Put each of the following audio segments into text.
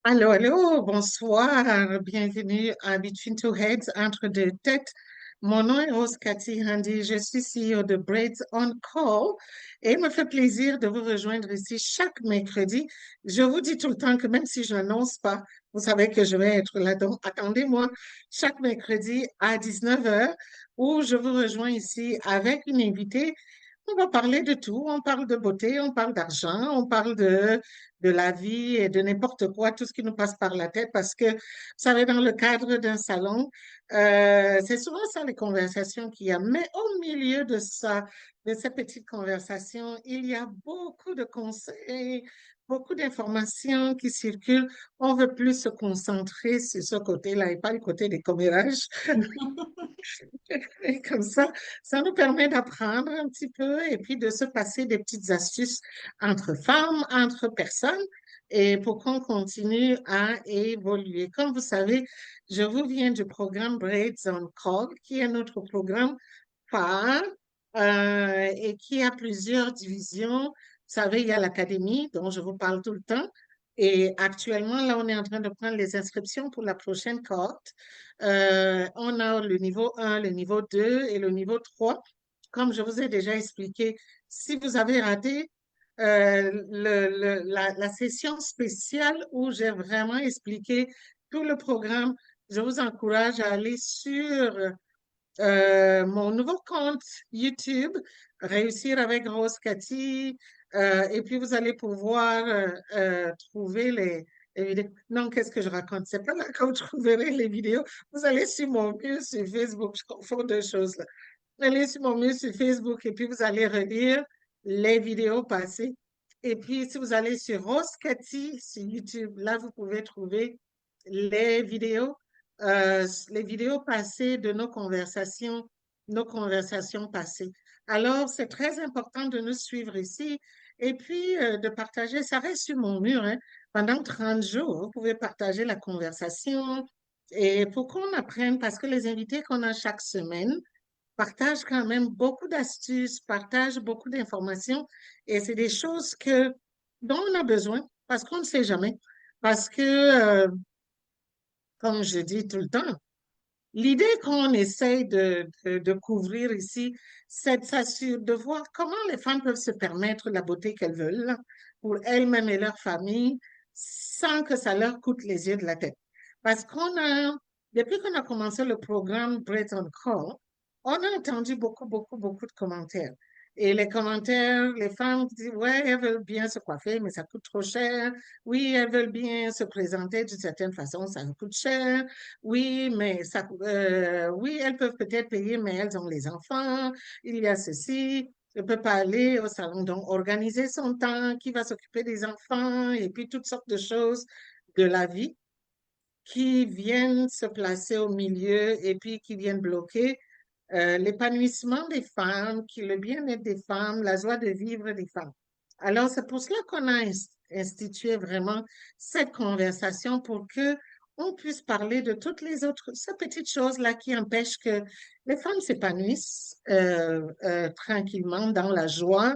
Allô, allô, bonsoir, bienvenue à Between Two Heads, entre deux têtes. Mon nom est Rose Cathy Handy, je suis CEO de Braids on Call et il me fait plaisir de vous rejoindre ici chaque mercredi. Je vous dis tout le temps que même si je n'annonce pas, vous savez que je vais être là, donc attendez-moi chaque mercredi à 19 heures où je vous rejoins ici avec une invitée. On va parler de tout. On parle de beauté, on parle d'argent, on parle de la vie et de n'importe quoi, tout ce qui nous passe par la tête. Parce que, vous savez, dans le cadre d'un salon, c'est souvent ça les conversations qu'il y a. Mais au milieu de ça, de ces petites conversations, il y a beaucoup de conseils, beaucoup d'informations qui circulent. On veut plus se concentrer sur ce côté-là et pas le côté des commérages. Et comme ça nous permet d'apprendre un petit peu et puis de se passer des petites astuces entre femmes, entre personnes, et pour qu'on continue à évoluer. Comme vous savez, je vous viens du programme Braids on Call, qui est notre programme phare et qui a plusieurs divisions. Vous savez, il y a l'académie dont je vous parle tout le temps. Et actuellement, là, on est en train de prendre les inscriptions pour la prochaine cohorte. On a le niveau 1, le niveau 2 et le niveau 3. Comme je vous ai déjà expliqué, si vous avez raté la session spéciale où j'ai vraiment expliqué tout le programme, je vous encourage à aller sur mon nouveau compte YouTube, Réussir avec Rose Cathy, et puis vous allez pouvoir trouver les vidéos. Non, qu'est-ce que je raconte? C'est pas là que vous trouverez les vidéos. Vous allez sur mon mur sur Facebook, je confonds deux choses là. Vous allez sur mon mur sur Facebook et puis vous allez relire les vidéos passées. Et puis, si vous allez sur Rose Cathy sur YouTube, là, vous pouvez trouver les vidéos passées de nos conversations passées. Alors, c'est très important de nous suivre ici et puis de partager. Ça reste sur mon mur, hein. Pendant 30 jours, vous pouvez partager la conversation et pour qu'on apprenne, parce que les invités qu'on a chaque semaine partagent quand même beaucoup d'astuces, partagent beaucoup d'informations et c'est des choses dont on a besoin parce qu'on ne sait jamais. Parce que, comme je dis tout le temps, l'idée qu'on essaye de couvrir ici, c'est de s'assurer, de voir comment les femmes peuvent se permettre la beauté qu'elles veulent pour elles-mêmes et leur famille sans que ça leur coûte les yeux de la tête. Parce depuis qu'on a commencé le programme Breton Call, on a entendu beaucoup de commentaires. Et les commentaires, les femmes disent, ouais, elles veulent bien se coiffer, mais ça coûte trop cher. Oui, elles veulent bien se présenter d'une certaine façon, ça coûte cher. Oui, mais oui, elles peuvent peut-être payer, mais elles ont les enfants. Il y a ceci. Je ne peux pas aller au salon. Donc, organiser son temps, qui va s'occuper des enfants, et puis toutes sortes de choses de la vie qui viennent se placer au milieu et puis qui viennent bloquer l'épanouissement des femmes, le bien-être des femmes, la joie de vivre des femmes. Alors, c'est pour cela qu'on a institué vraiment cette conversation pour que on puisse parler de toutes les autres, ces petites choses-là qui empêchent que les femmes s'épanouissent tranquillement dans la joie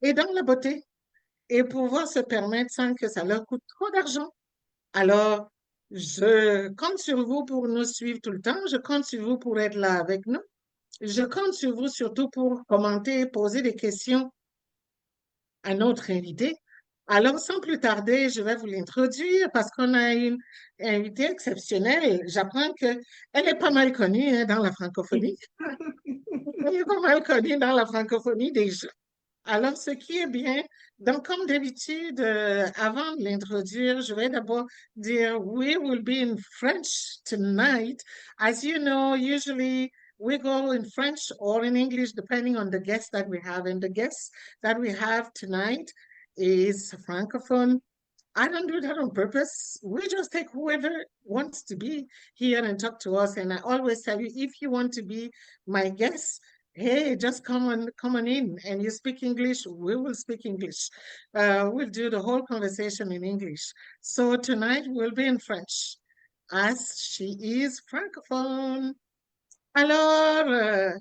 et dans la beauté et pouvoir se permettre sans que ça leur coûte trop d'argent. Alors, je compte sur vous pour nous suivre tout le temps. Je compte sur vous pour être là avec nous. Je compte sur vous surtout pour commenter, poser des questions à notre invité. Alors, sans plus tarder, je vais vous l'introduire parce qu'on a une invitée exceptionnelle. J'apprends qu'elle est pas mal connue hein, dans la francophonie. Elle est pas mal connue dans la francophonie déjà. Alors, ce qui est bien, donc comme d'habitude, avant de l'introduire, je vais d'abord dire, we will be in French tonight. As you know, usually we go in French or in English, depending on the guest that we have. And the guest that we have tonight is Francophone. I don't do that on purpose. We just take whoever wants to be here and talk to us. And I always tell you, if you want to be my guest, hey, just come on in and you speak English, we will speak English. We'll do the whole conversation in English. So tonight we'll be in French as she is Francophone. Alors,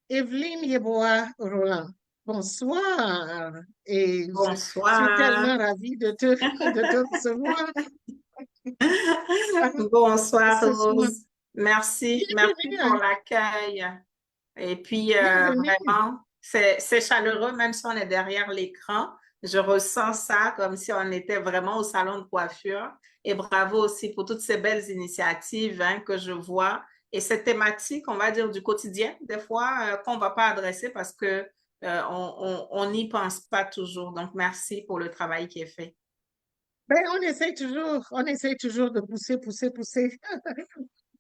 Evelyne Yeboah-Roland, bonsoir. Et je suis Bonsoir. tellement ravie de te recevoir. Bonsoir Ce soir. Rose. Merci, merci Bienvenue, pour hein. l'accueil. Et puis Bienvenue. vraiment, c'est chaleureux, même si on est derrière l'écran. Je ressens ça comme si on était vraiment au salon de coiffure. Et bravo aussi pour toutes ces belles initiatives hein, que je vois. Et cette thématique, on va dire, du quotidien, des fois, qu'on ne va pas adresser parce que on n'y pense pas toujours. Donc, merci pour le travail qui est fait. Ben, on essaye toujours de pousser, pousser, pousser.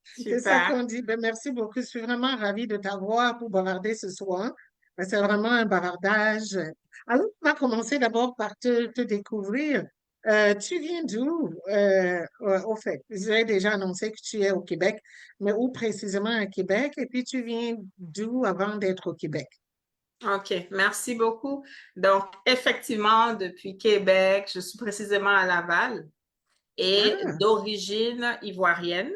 C'est ça Super. qu'on dit. Ben, merci beaucoup. Je suis vraiment ravie de t'avoir pour bavarder ce soir. Ben, c'est vraiment un bavardage. Alors, on va commencer d'abord par te découvrir. Tu viens d'où, au fait? J'ai déjà annoncé que tu es au Québec, mais où précisément à Québec? Et puis, tu viens d'où avant d'être au Québec? OK, merci beaucoup. Donc, effectivement, depuis Québec, je suis précisément à Laval et Ah, d'origine ivoirienne.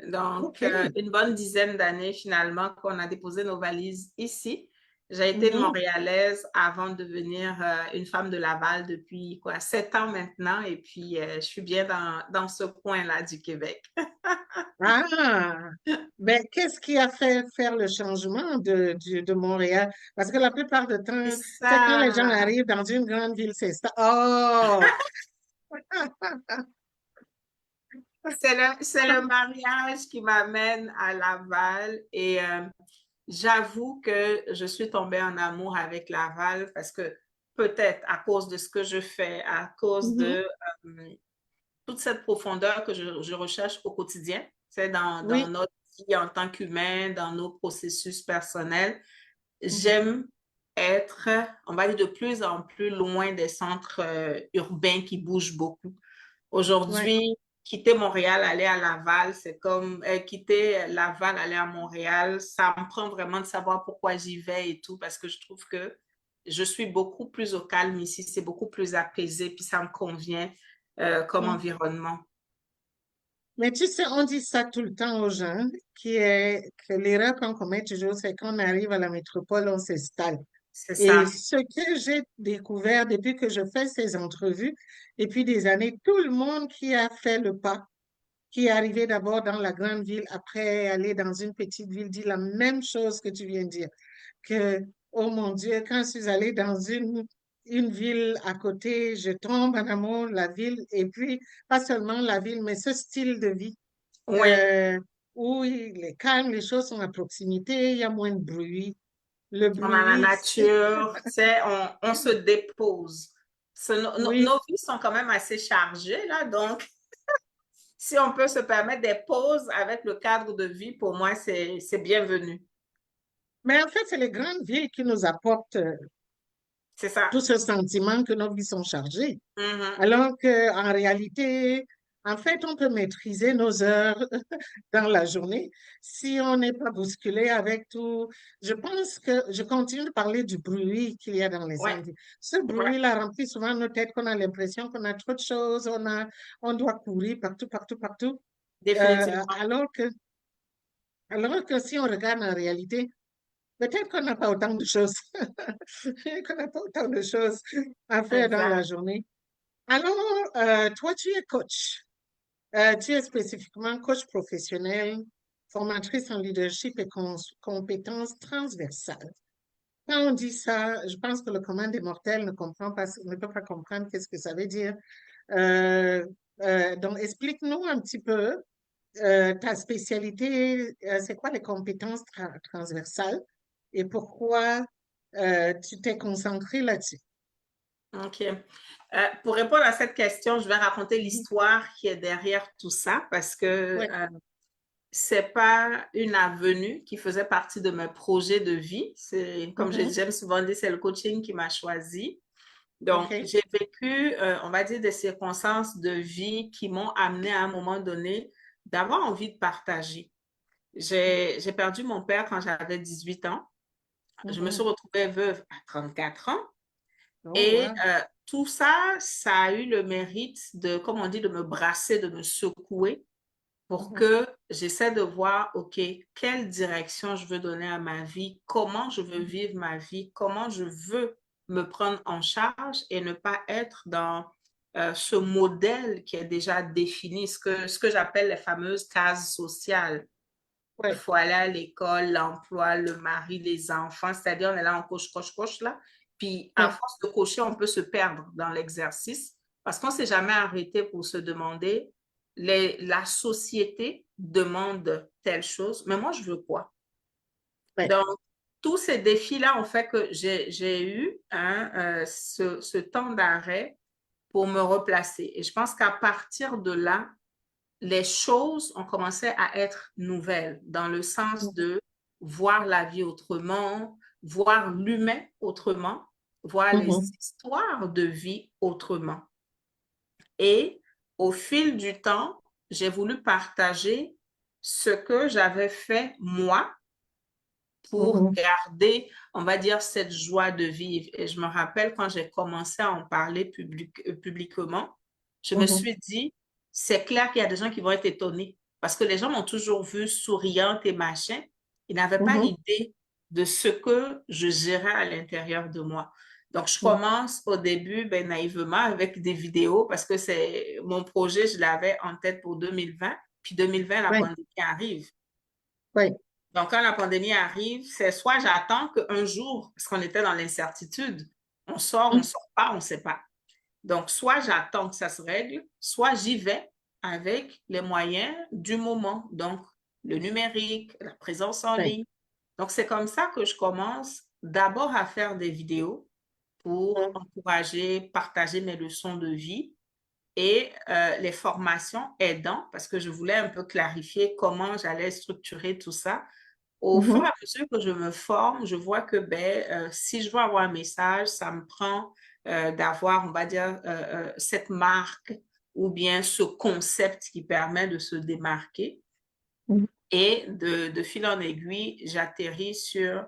Donc, OK. une bonne dizaine d'années finalement qu'on a déposé nos valises ici. J'ai été une Mhm. Montréalaise avant de devenir une femme de Laval depuis quoi, 7 ans maintenant. Et puis, je suis bien dans ce coin-là du Québec. Ah, ben, qu'est-ce qui a fait faire le changement de Montréal? Parce que la plupart du C'est temps, c'est quand les gens ça. arrivent dans une grande ville, c'est ça. Oh! C'est le mariage qui m'amène à Laval et j'avoue que je suis tombée en amour avec Laval parce que peut-être à cause de ce que je fais, à cause Mhm. de toute cette profondeur que je recherche au quotidien, c'est dans Oui. notre vie en tant qu'humain, dans nos processus personnels. Mhm. J'aime être, on va dire, de plus en plus loin des centres urbains qui bougent beaucoup. Ouais. Aujourd'hui, quitter Montréal, aller à Laval, c'est comme quitter Laval, aller à Montréal. Ça me prend vraiment de savoir pourquoi j'y vais et tout, parce que je trouve que je suis beaucoup plus au calme ici, c'est beaucoup plus apaisé, puis ça me convient comme Mhm. environnement. Mais tu sais, on dit ça tout le temps aux gens, qui est que l'erreur qu'on commet toujours, c'est qu'on arrive à la métropole, on s'installe. C'est Et ça. ce que j'ai découvert depuis que je fais ces entrevues, depuis des années, tout le monde qui a fait le pas, qui est arrivé d'abord dans la grande ville, après aller dans une petite ville, dit la même chose que tu viens de dire, que, oh mon Dieu, quand je suis allée dans une ville à côté, je tombe en amour de la ville, et puis pas seulement la ville, mais ce style de vie, Oui, euh, où il est calme, les choses sont à proximité, il y a moins de bruit. Le on a la bruit, nature, tu sais, on se dépose. oui. Nos vies sont quand même assez chargées, là, donc si on peut se permettre des pauses avec le cadre de vie, pour moi, c'est bienvenu. Mais en fait, c'est les grandes villes qui nous apportent C'est ça. tout ce sentiment que nos vies sont chargées. Mhm. Alors qu'en réalité, en fait, on peut maîtriser nos heures dans la journée si on n'est pas bousculé avec tout. Je pense que je continue de parler du bruit qu'il y a dans les Ouais, grandes villes. Ce ouais, bruit-là remplit souvent nos têtes qu'on a l'impression qu'on a trop de choses, on doit courir partout, partout, partout. définitivement. Alors que si on regarde en réalité, peut-être qu'on n'a pas autant de choses, qu'on n'a pas autant de choses à faire dans la Exact. journée. Alors, toi, tu es coach. Tu es spécifiquement coach professionnel, formatrice en leadership et compétences transversales. Quand on dit ça, je pense que le commun des mortels ne comprend pas, ne peut pas comprendre qu'est-ce que ça veut dire. Euh, donc, explique-nous un petit peu ta spécialité, c'est quoi les compétences transversales et pourquoi tu t'es concentré là-dessus? OK. Pour répondre à cette question, je vais raconter l'histoire qui est derrière tout ça parce que Oui, c'est pas une avenue qui faisait partie de mes projets de vie. C'est, comme mhm, j'aime souvent dire, c'est le coaching qui m'a choisi. Donc, OK. j'ai vécu, on va dire, des circonstances de vie qui m'ont amené à un moment donné d'avoir envie de partager. J'ai perdu mon père quand j'avais 18 ans. Je me suis Mhm. retrouvée veuve à 34 ans. Oh, Et wow. tout ça, ça a eu le mérite de, comme on dit, de me brasser, de me secouer pour Mhm. que j'essaie de voir, OK, quelle direction je veux donner à ma vie, comment je veux Mhm. vivre ma vie, comment je veux me prendre en charge et ne pas être dans ce modèle qui est déjà défini, ce que j'appelle les fameuses cases sociales. Il Ouais. faut aller à l'école, l'emploi, le mari, les enfants, c'est-à-dire on est là, on coche, coche, coche là. Puis à Ouais. force de cocher, on peut se perdre dans l'exercice parce qu'on ne s'est jamais arrêté pour se demander, la société demande telle chose, mais moi je veux quoi? Ouais. Donc, tous ces défis-là ont fait que j'ai eu ce temps d'arrêt pour me replacer. Et je pense qu'à partir de là, les choses ont commencé à être nouvelles dans le sens Mhm. de voir la vie autrement, voir l'humain autrement, voir les Mhm. histoires de vie autrement. Et au fil du temps, j'ai voulu partager ce que j'avais fait moi pour Mhm. garder, on va dire, cette joie de vivre. Et je me rappelle quand j'ai commencé à en parler publiquement, je me Mhm. suis dit, c'est clair qu'il y a des gens qui vont être étonnés parce que les gens m'ont toujours vue souriante et machin. Ils n'avaient pas Mhm. idée de ce que je gérais à l'intérieur de moi. Donc, je Mhm. commence au début, ben, naïvement, avec des vidéos parce que c'est mon projet, je l'avais en tête pour 2020. Puis 2020, la Ouais. pandémie arrive. Ouais. Donc, quand la pandémie arrive, c'est soit j'attends qu'un jour, parce qu'on était dans l'incertitude, on ne Mhm. sort pas, on ne sait pas. Donc, soit j'attends que ça se règle, soit j'y vais avec les moyens du moment. Donc, le numérique, la présence en Ouais. ligne. Donc, c'est comme ça que je commence d'abord à faire des vidéos pour Mhm. encourager, partager mes leçons de vie et les formations aidant, parce que je voulais un peu clarifier comment j'allais structurer tout ça. Au fur et Mhm. à mesure que je me forme, je vois que ben, si je veux avoir un message, ça me prend d'avoir, on va dire, cette marque ou bien ce concept qui permet de se démarquer. Mhm. Et de fil en aiguille, j'atterris sur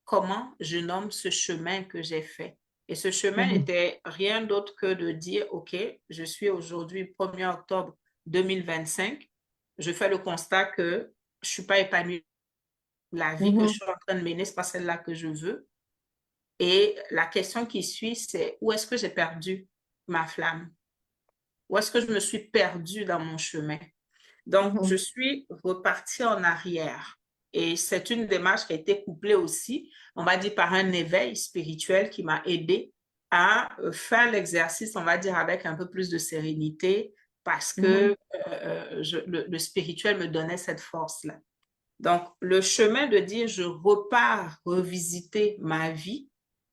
comment je nomme ce chemin que j'ai fait. Et ce chemin Mhm. n'était rien d'autre que de dire, OK, je suis aujourd'hui 1er octobre 2025. Je fais le constat que je ne suis pas épanouie. La vie que je Mhm. suis en train de mener, ce n'est pas celle-là que je veux. Et la question qui suit, c'est où est-ce que j'ai perdu ma flamme? Où est-ce que je me suis perdue dans mon chemin? Donc, je Mhm. suis repartie en arrière. Et c'est une démarche qui a été couplée aussi, on va dire, par un éveil spirituel qui m'a aidé à faire l'exercice, on va dire, avec un peu plus de sérénité parce Mhm. que le spirituel me donnait cette force-là. Donc, le chemin de dire je repars revisiter ma vie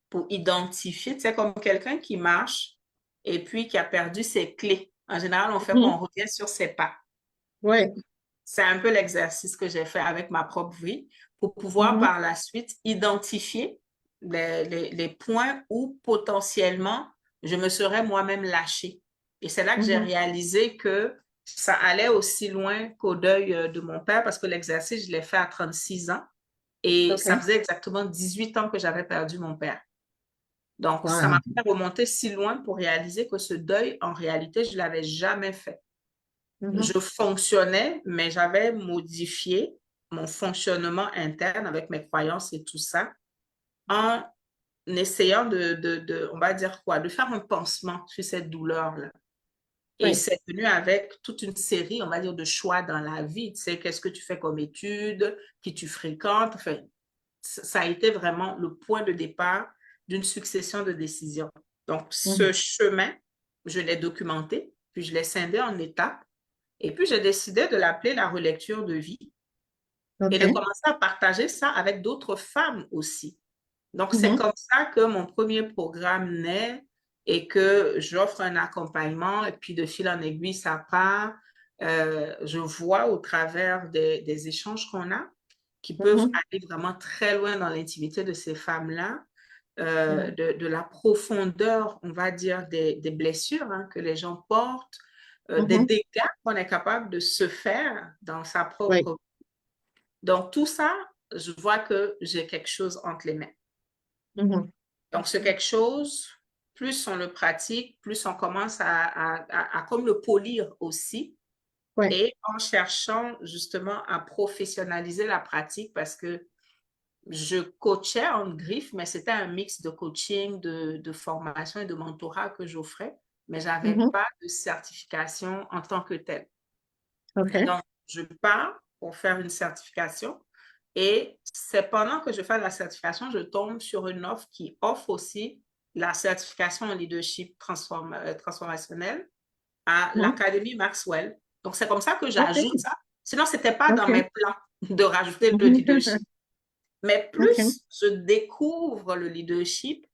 pour identifier, c'est comme quelqu'un qui marche et puis qui a perdu ses clés. En général, on fait qu'on Mhm. revient sur ses pas. Ouais. C'est un peu l'exercice que j'ai fait avec ma propre vie pour pouvoir Mhm. par la suite identifier les points où potentiellement je me serais moi-même lâchée. Et c'est là que j'ai Mhm. réalisé que ça allait aussi loin qu'au deuil de mon père parce que l'exercice, je l'ai fait à 36 ans et ça OK. faisait exactement 18 ans que j'avais perdu mon père. Donc, ça m'a Wow. fait remonter si loin pour réaliser que ce deuil, en réalité, je ne l'avais jamais fait. Mhm. Je fonctionnais, mais j'avais modifié mon fonctionnement interne avec mes croyances et tout ça en essayant on va dire quoi, de faire un pansement sur cette douleur-là. Et Ouais. c'est venu avec toute une série, on va dire, de choix dans la vie. Tu sais, qu'est-ce que tu fais comme études, qui tu fréquentes. Enfin, ça a été vraiment le point de départ d'une succession de décisions. Donc, ce Mhm. chemin, je l'ai documenté, puis je l'ai scindé en étapes. Et puis, j'ai décidé de l'appeler la relecture de vie et de OK. commencer à partager ça avec d'autres femmes aussi. Donc, c'est Mhm. comme ça que mon premier programme naît et que j'offre un accompagnement et puis de fil en aiguille, ça part. Je vois au travers des échanges qu'on a qui peuvent Mhm. aller vraiment très loin dans l'intimité de ces femmes-là, Mhm. de la profondeur, on va dire, des blessures hein, que les gens portent, des Mhm. dégâts qu'on est capable de se faire dans sa Ouais. propre. Donc, tout ça, je vois que j'ai quelque chose entre les mains. Mhm. Donc, ce quelque chose, plus on le pratique, plus on commence à comme le polir aussi. Ouais. Et en cherchant justement à professionnaliser la pratique parce que je coachais en griffe, mais c'était un mix de coaching, de formation et de mentorat que j'offrais. mais je n'avais Mhm. pas de certification en tant que telle. OK. Donc, je pars pour faire une certification et c'est pendant que je fais la certification, je tombe sur une offre qui offre aussi la certification en leadership transformationnel à Mhm. l'Académie Maxwell. Donc, c'est comme ça que j'ajoute OK. ça. Sinon, ce n'était pas dans mes OK. plans de rajouter le Mhm. leadership. Mais OK. plus je découvre le leadership,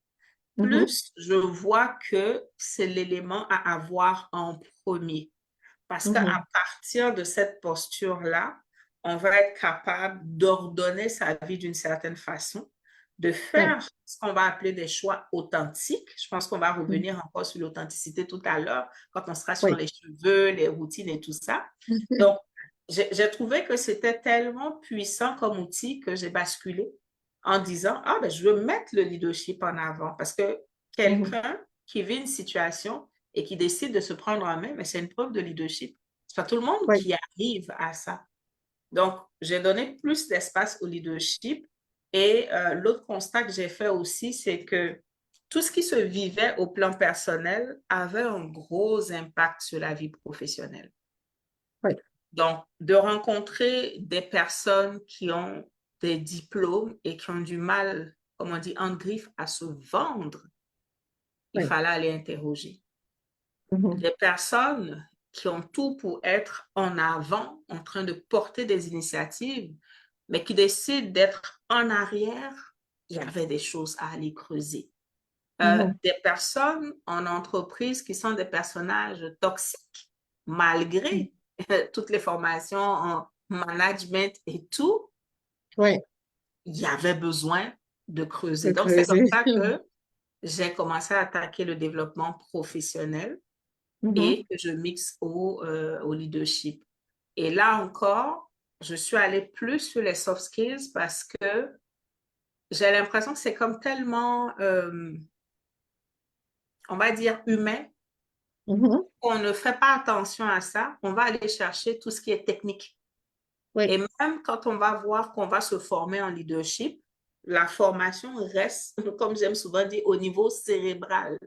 Mhm. plus je vois que c'est l'élément à avoir en premier. Parce qu'à Mhm. partir de cette posture-là, on va être capable d'ordonner sa vie d'une certaine façon, de Oui. faire ce qu'on va appeler des choix authentiques. Je pense qu'on va Mhm. revenir encore sur l'authenticité tout à l'heure, quand on sera sur Oui. les cheveux, les routines et tout ça. Mhm. Donc, j'ai trouvé que c'était tellement puissant comme outil que j'ai basculé en disant, ah, ben, je veux mettre le leadership en avant parce que Mhm. quelqu'un qui vit une situation et qui décide de se prendre en main, mais c'est une preuve de leadership. C'est pas tout le monde Oui. qui arrive à ça. Donc, j'ai donné plus d'espace au leadership. Et l'autre constat que j'ai fait aussi, c'est que tout ce qui se vivait au plan personnel avait un gros impact sur la vie professionnelle. Oui. Donc, de rencontrer des personnes qui ont des diplômes et qui ont du mal, comme on dit, en griffe, à se vendre, il Oui. fallait aller interroger. Mhm. Des personnes qui ont tout pour être en avant, en train de porter des initiatives, mais qui décident d'être en arrière, il y avait des choses à aller creuser. Mhm. Des personnes en entreprise qui sont des personnages toxiques, Mhm. malgré toutes les formations en management et tout, Oui. il y avait besoin de creuser. De Donc, c'est comme creuser. ça que j'ai commencé à attaquer le développement professionnel Mhm. et que je mixe au leadership. Et là encore, je suis allée plus sur les soft skills parce que j'ai l'impression que c'est comme tellement, on va dire, humain, Mhm. qu'on ne fait pas attention à ça. On va aller chercher tout ce qui est technique. Oui. Et même quand on va voir qu'on va se former en leadership, la formation reste, comme j'aime souvent dire, au niveau cérébral.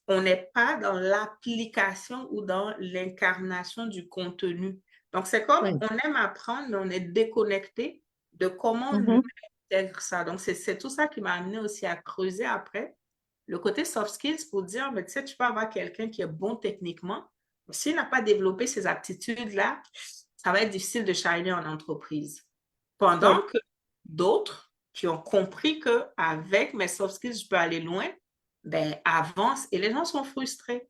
On n'est pas dans l'application ou dans l'incarnation du contenu. Donc, c'est comme Oui. on aime apprendre, mais on est déconnecté de comment l'humain Mhm. intègre ça. Donc, c'est tout ça qui m'a amené aussi à creuser après le côté soft skills pour dire, mais tu sais, tu peux avoir quelqu'un qui est bon techniquement, mais s'il n'a pas développé ces aptitudes-là, ça va être difficile de shiner en entreprise. Pendant Oui. que d'autres qui ont compris qu'avec mes soft skills, je peux aller loin, ben, avancent et les gens sont frustrés.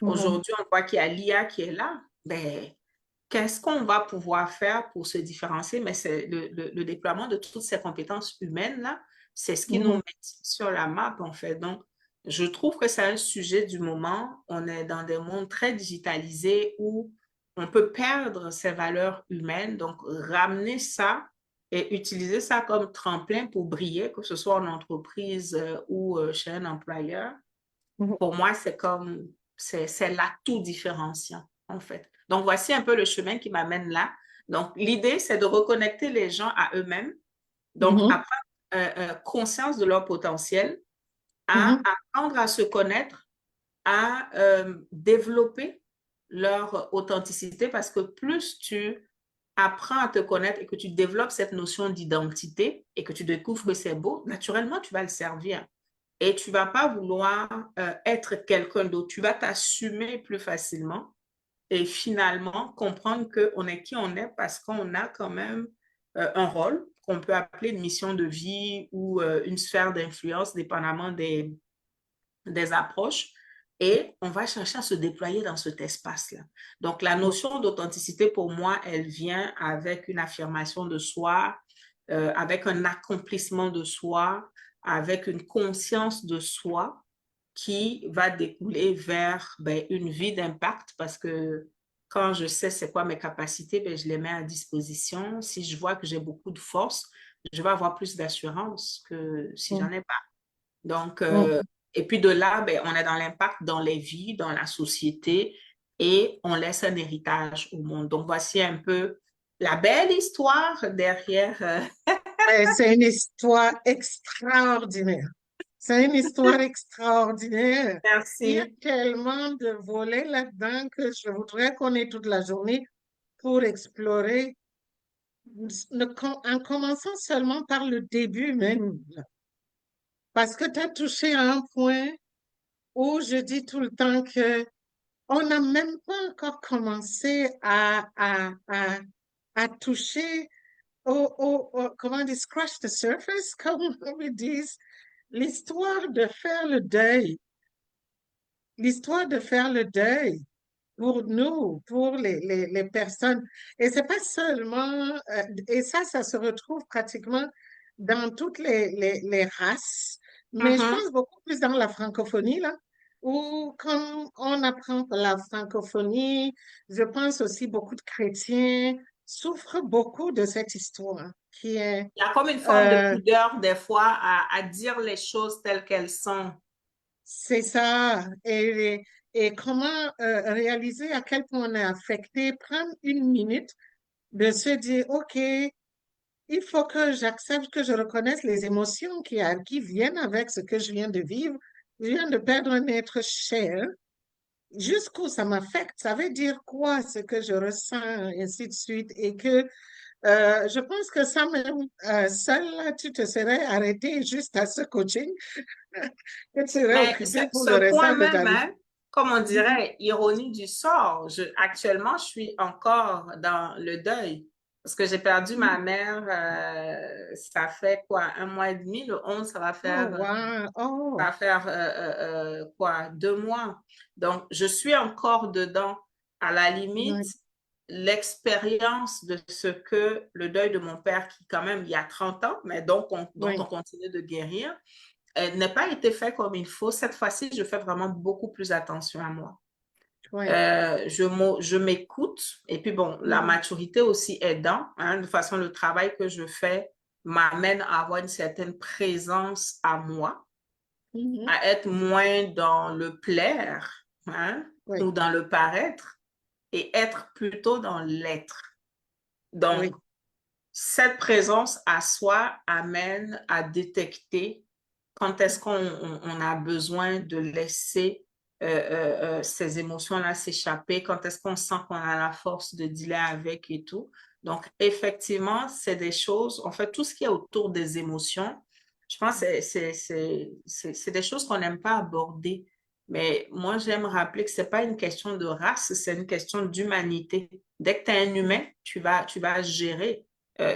Mhm. Aujourd'hui, on voit qu'il y a l'IA qui est là. Ben, qu'est-ce qu'on va pouvoir faire pour se différencier? Mais c'est le déploiement de toutes ces compétences humaines-là, c'est ce qui nous met Mhm. sur la map, en fait. Donc, je trouve que c'est un sujet du moment. On est dans des mondes très digitalisés où on peut perdre ces valeurs humaines. Donc, ramener ça et utiliser ça comme tremplin pour briller, que ce soit en entreprise ou chez un employeur, Mhm. pour moi, c'est comme, c'est l'atout différenciant, en fait. Donc, voici un peu le chemin qui m'amène là. Donc, l'idée, c'est de reconnecter les gens à eux-mêmes, donc à Mhm. prendre conscience de leur potentiel, à Mhm. apprendre à se connaître, à développer leur authenticité, parce que plus tu apprends à te connaître et que tu développes cette notion d'identité et que tu découvres que c'est beau, naturellement, tu vas le servir. Et tu ne vas pas vouloir être quelqu'un d'autre. Tu vas t'assumer plus facilement et finalement comprendre qu'on est qui on est parce qu'on a quand même un rôle qu'on peut appeler une mission de vie ou une sphère d'influence, dépendamment des approches. Et on va chercher à se déployer dans cet espace-là. Donc, la notion d'authenticité, pour moi, elle vient avec une affirmation de soi, avec un accomplissement de soi, avec une conscience de soi qui va découler vers ben, une vie d'impact parce que quand je sais c'est quoi mes capacités, ben, je les mets à disposition. Si je vois que j'ai beaucoup de force, je vais avoir plus d'assurance que si j'en Mhm. ai pas. Donc, Mhm. et puis de là, ben, on est dans l'impact dans les vies, dans la société et on laisse un héritage au monde. Donc, voici un peu la belle histoire derrière. C'est une histoire extraordinaire. C'est une histoire extraordinaire. Il y a Merci. tellement de volets là-dedans que je voudrais qu'on ait toute la journée pour explorer, en commençant seulement par le début même, là. Parce que tu as touché à un point où je dis tout le temps que on n'a même pas encore commencé à toucher comment on dit, scratch the surface, comme on dit, l'histoire de faire le deuil, l'histoire de faire le deuil pour nous, pour les personnes. Et c'est pas seulement, et ça se retrouve pratiquement dans toutes les races, mais je Mhm. pense beaucoup plus dans la francophonie, là, où comme on apprend la francophonie, je pense aussi beaucoup de chrétiens souffrent beaucoup de cette histoire qui est, Il y a comme une forme de euh, pudeur des fois à dire les choses telles qu'elles sont. c'est ça. Et comment réaliser à quel point on est affecté, prendre une minute de se dire, OK, il faut que j'accepte, que je reconnaisse les émotions qui viennent avec ce que je viens de vivre. Je viens de perdre un être cher. Jusqu'où ça m'affecte, ça veut dire quoi ce que je ressens, et ainsi de suite. Et que je pense que ça même, seul, là, tu te serais arrêté juste à ce coaching, que tu serais Mais occupé pour le ce point restant de ta même, vie. hein, comme on Mhm. dirait, ironie du sort, actuellement, je suis encore dans le deuil parce que j'ai perdu ma mère, ça fait quoi, un mois et demi, le 11, Oh, wow. ça Oh, va faire quoi, 2 mois. Donc, je suis encore dedans. À la limite, ouais, l'expérience de ce que le deuil de mon père, qui quand même, il y a 30 ans, mais dont on ouais, continue de guérir, n'a pas été fait comme il faut. Cette fois-ci, je fais vraiment beaucoup plus attention à moi. ouais. Je m'écoute et puis bon, la Mhm, maturité aussi aidant, hein, de toute façon, le travail que je fais m'amène à avoir une certaine présence à moi, mhm, à être moins dans le plaire, hein, ouais, ou dans le paraître et être plutôt dans l'être. Donc, oui. cette présence à soi amène à détecter quand est-ce qu'on a besoin de laisser ces émotions-là s'échapper, quand est-ce qu'on sent qu'on a la force de dealer avec et tout. Donc, effectivement, c'est des choses, en fait, tout ce qui est autour des émotions, je pense que c'est des choses qu'on n'aime pas aborder. Mais moi, j'aime rappeler que c'est pas une question de race, c'est une question d'humanité. Dès que tu es un humain, tu vas gérer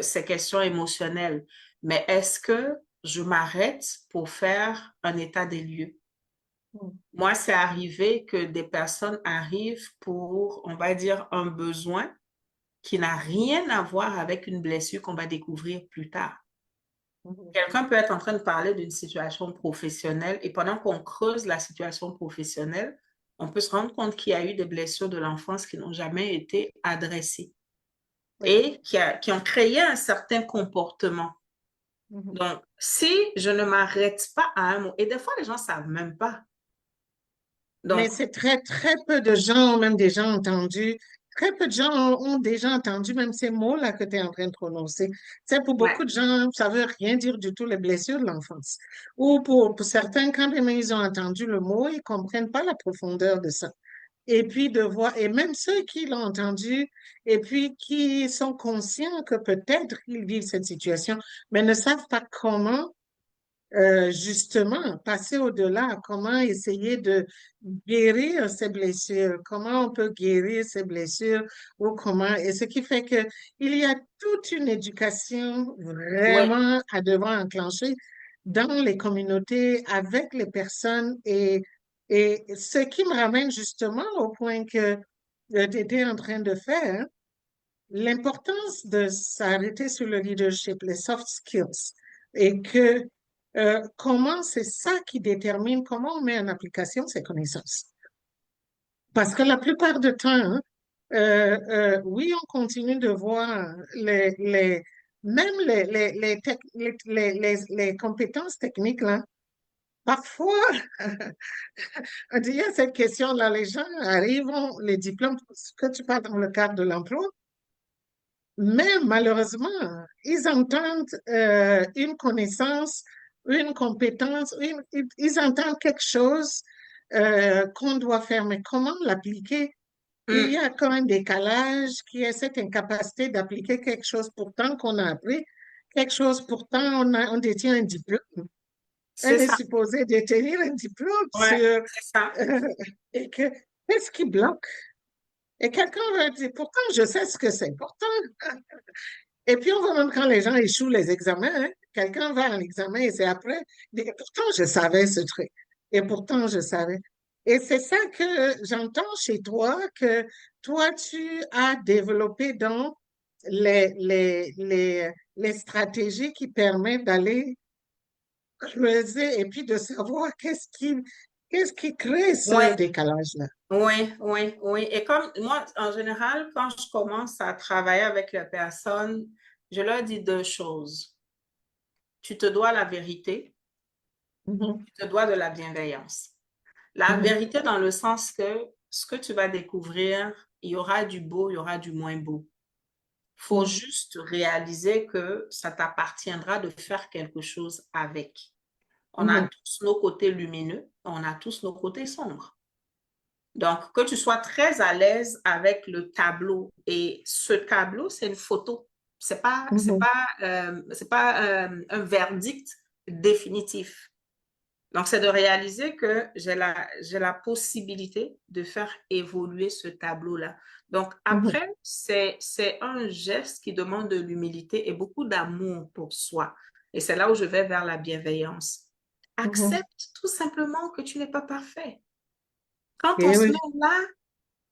ces questions émotionnelles. Mais est-ce que je m'arrête pour faire un état des lieux? Mhm. Moi, c'est arrivé que des personnes arrivent pour, on va dire, un besoin qui n'a rien à voir avec une blessure qu'on va découvrir plus tard. Mhm. Quelqu'un peut être en train de parler d'une situation professionnelle et pendant qu'on creuse la situation professionnelle, on peut se rendre compte qu'il y a eu des blessures de l'enfance qui n'ont jamais été adressées Oui. et qui ont créé un certain comportement. Mhm. Donc, si je ne m'arrête pas à un mot, et des fois, les gens ne savent même pas. Mais Donc, c'est très, très peu de gens ont même déjà entendu, très peu de gens ont déjà entendu même ces mots-là que tu es en train de prononcer. C'est pour ouais, beaucoup de gens, ça veut rien dire du tout, les blessures de l'enfance. Ou pour certains, quand même ils ont entendu le mot, ils comprennent pas la profondeur de ça. Et puis de voir, et même ceux qui l'ont entendu, et puis qui sont conscients que peut-être ils vivent cette situation, mais ne savent pas comment justement, passer au-delà, comment essayer de guérir ces blessures, comment on peut guérir ces blessures ou comment, et ce qui fait que il y a toute une éducation oui, vraiment à devoir enclencher dans les communautés, avec les personnes et ce qui me ramène justement au point que tu étais en train de faire, l'importance de s'arrêter sur le leadership, les soft skills, et que comment c'est ça qui détermine comment on met en application ces connaissances. Parce que la plupart du temps, hein, oui, on continue de voir même les compétences techniques, là. Parfois, on dit, il y a cette question-là, les gens arrivent, ont les diplômes, ce que tu parles dans le cadre de l'emploi, mais malheureusement, ils entendent une connaissance une compétence, ils entendent quelque chose qu'on doit faire, mais comment l'appliquer? Il y Mm, a quand même un décalage qui est cette incapacité d'appliquer quelque chose pourtant qu'on a appris, quelque chose pourtant on détient un diplôme. On c'est est ça. supposé détenir un diplôme Ouais, sur c'est ça. euh, et que qu'est-ce qui bloque? Et quelqu'un va dire, pourtant je sais ce que c'est, pourtant. Et puis on voit même quand les gens échouent les examens, hein, quelqu'un va à l'examen et c'est après, dit, pourtant je savais ce truc. Et pourtant je savais. Et c'est ça que j'entends chez toi, que toi tu as développé dans les stratégies qui permettent d'aller creuser et puis de savoir qu'est-ce qui crée ce Ouais, décalage-là. oui, oui, oui. Et comme moi, en général, quand je commence à travailler avec les personnes, je leur dis deux choses. Tu te dois la vérité, Mhm, tu te dois de la bienveillance. La mhm, vérité dans le sens que ce que tu vas découvrir, il y aura du beau, il y aura du moins beau. Il faut mhm, juste réaliser que ça t'appartiendra de faire quelque chose avec. On a mhm, tous nos côtés lumineux, on a tous nos côtés sombres. Donc, que tu sois très à l'aise avec le tableau. Et ce tableau, c'est une photo. mhm, C'est pas un verdict définitif. Donc, c'est de réaliser que j'ai la possibilité de faire évoluer ce tableau-là. Donc, mhm, après, c'est un geste qui demande de l'humilité et beaucoup d'amour pour soi. Et c'est là où je vais vers la bienveillance. mhm. Accepte tout simplement que tu n'es pas parfait. Quand on Et se oui, met là,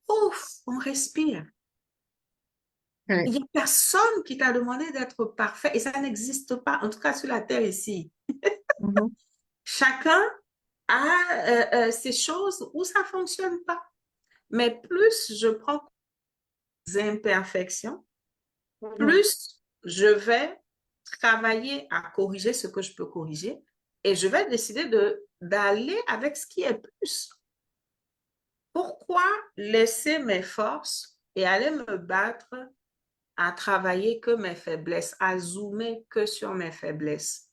ouf, on respire. ouais, Il n'y a personne qui t'a demandé d'être parfait et ça n'existe pas, en tout cas sur la terre ici. mhm, Chacun a ces choses où ça ne fonctionne pas. Mais plus je prends des imperfections, mhm, plus je vais travailler à corriger ce que je peux corriger et je vais décider d'aller avec ce qui est plus. Pourquoi laisser mes forces et aller me battre à travailler que mes faiblesses, à zoomer que sur mes faiblesses?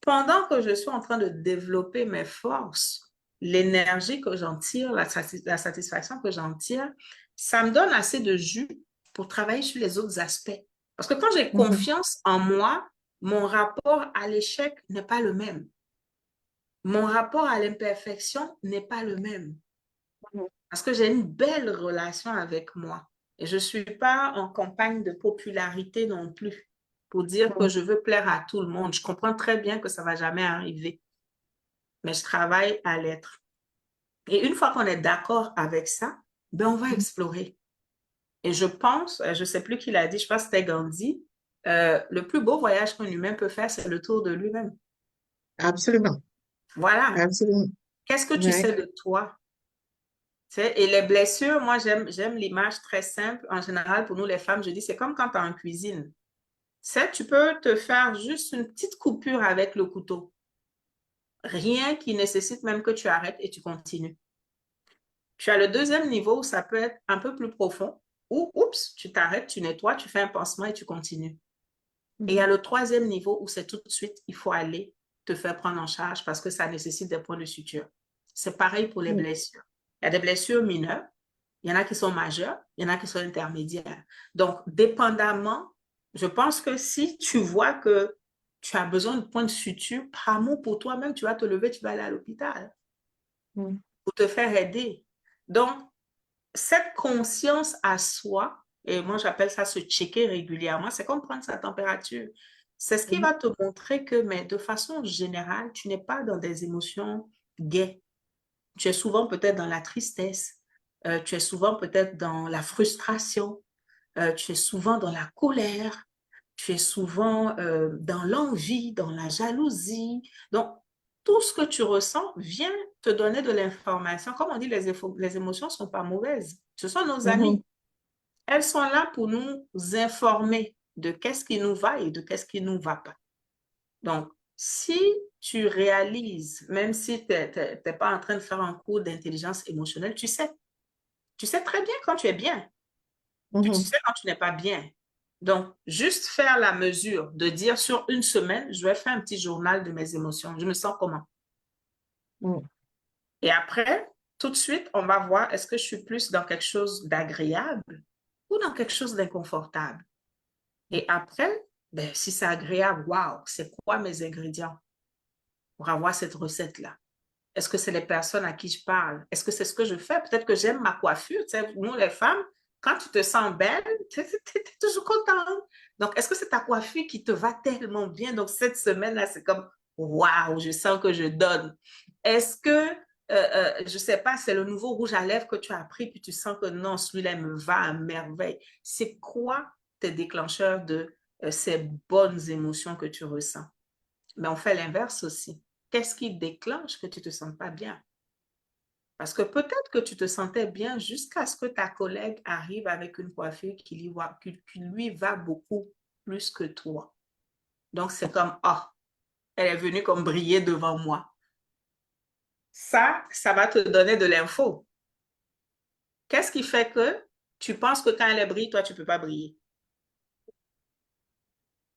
Pendant que je suis en train de développer mes forces, l'énergie que j'en tire, la satisfaction que j'en tire, ça me donne assez de jus pour travailler sur les autres aspects. Parce que quand j'ai mhm, confiance en moi, mon rapport à l'échec n'est pas le même. Mon rapport à l'imperfection n'est pas le même. Parce que j'ai une belle relation avec moi. Et je ne suis pas en campagne de popularité non plus pour dire que mhm, je veux plaire à tout le monde. Je comprends très bien que ça ne va jamais arriver, mais je travaille à l'être. Et une fois qu'on est d'accord avec ça, ben on va mhm. explorer. Et je pense, je ne sais plus qui l'a dit, je pense que c'était Gandhi, le plus beau voyage qu'un humain peut faire, c'est le tour de lui-même. Absolument, Voilà. absolument. Qu'est-ce que tu Ouais. sais de toi? Et les blessures, moi, j'aime l'image très simple. En général, pour nous, les femmes, je dis, c'est comme quand tu es en cuisine. Tu peux te faire juste une petite coupure avec le couteau. Rien qui nécessite même que tu arrêtes et tu continues. Tu as le deuxième niveau où ça peut être un peu plus profond, où, oups, tu t'arrêtes, tu nettoies, tu fais un pansement et tu continues. Et il y a Mhm, le troisième niveau où c'est tout de suite, il faut aller te faire prendre en charge parce que ça nécessite des points de suture. C'est pareil pour les mhm, blessures. Il y a des blessures mineures, il y en a qui sont majeures, il y en a qui sont intermédiaires. Donc, dépendamment, je pense que si tu vois que tu as besoin de points de suture, par amour pour toi-même, tu vas te lever, tu vas aller à l'hôpital mhm, pour te faire aider. Donc, cette conscience à soi, et moi j'appelle ça se checker régulièrement, c'est comme prendre sa température. C'est ce qui mhm, va te montrer que, mais de façon générale, tu n'es pas dans des émotions gaies. Tu es souvent peut-être dans la tristesse, tu es souvent peut-être dans la frustration, tu es souvent dans la colère, tu es souvent dans l'envie, dans la jalousie. Donc, tout ce que tu ressens vient te donner de l'information. Comme on dit, les émotions ne sont pas mauvaises. Ce sont nos mhm, amis. Elles sont là pour nous informer de qu'est-ce qui nous va et de qu'est-ce qui ne nous va pas. Donc, si tu réalises, même si tu n'es pas en train de faire un cours d'intelligence émotionnelle, tu sais très bien quand tu es bien, puis tu mhm, sais quand tu n'es pas bien. Donc, juste faire la mesure de dire sur une semaine, je vais faire un petit journal de mes émotions. Je me sens comment? Mm. Et après, tout de suite, on va voir est-ce que je suis plus dans quelque chose d'agréable ou dans quelque chose d'inconfortable. Et après, ben, si c'est agréable, waouh, c'est quoi mes ingrédients pour avoir cette recette-là? Est-ce que c'est les personnes à qui je parle? Est-ce que c'est ce que je fais? Peut-être que j'aime ma coiffure. Tu sais, nous, les femmes, quand tu te sens belle, tu es toujours contente. Donc, est-ce que c'est ta coiffure qui te va tellement bien? Donc, cette semaine-là, c'est comme, waouh, je sens que je donne. Est-ce que, je ne sais pas, c'est le nouveau rouge à lèvres que tu as pris, puis tu sens que non, celui-là me va à merveille. C'est quoi tes déclencheurs de ces bonnes émotions que tu ressens? Mais on fait l'inverse aussi. Qu'est-ce qui déclenche que tu ne te sens pas bien? Parce que peut-être que tu te sentais bien jusqu'à ce que ta collègue arrive avec une coiffure qui lui va beaucoup plus que toi. Donc, c'est comme, ah, oh, elle est venue comme briller devant moi. Ça va te donner de l'info. Qu'est-ce qui fait que tu penses que quand elle brille, toi, tu ne peux pas briller?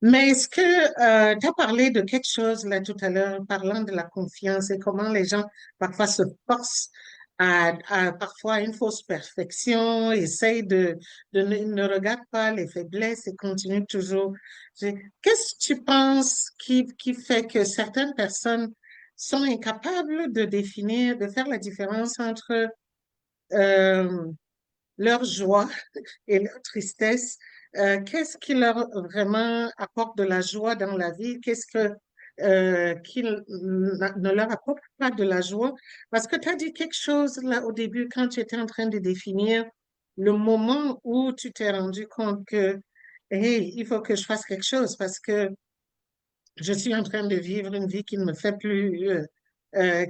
Mais est-ce que tu as parlé de quelque chose là tout à l'heure, parlant de la confiance et comment les gens parfois se forcent à parfois une fausse perfection, essayent ne regardent pas les faiblesses et continuent toujours. Qu'est-ce que tu penses qui fait que certaines personnes sont incapables de définir, de faire la différence entre euh, leur joie et leur tristesse? Qu'est-ce qui leur vraiment apporte de la joie dans la vie? Qu'est-ce qui ne leur apporte pas de la joie? Parce que tu as dit quelque chose là au début quand tu étais en train de définir le moment où tu t'es rendu compte que, hey, il faut que je fasse quelque chose parce que je suis en train de vivre une vie qui ne me fait plus,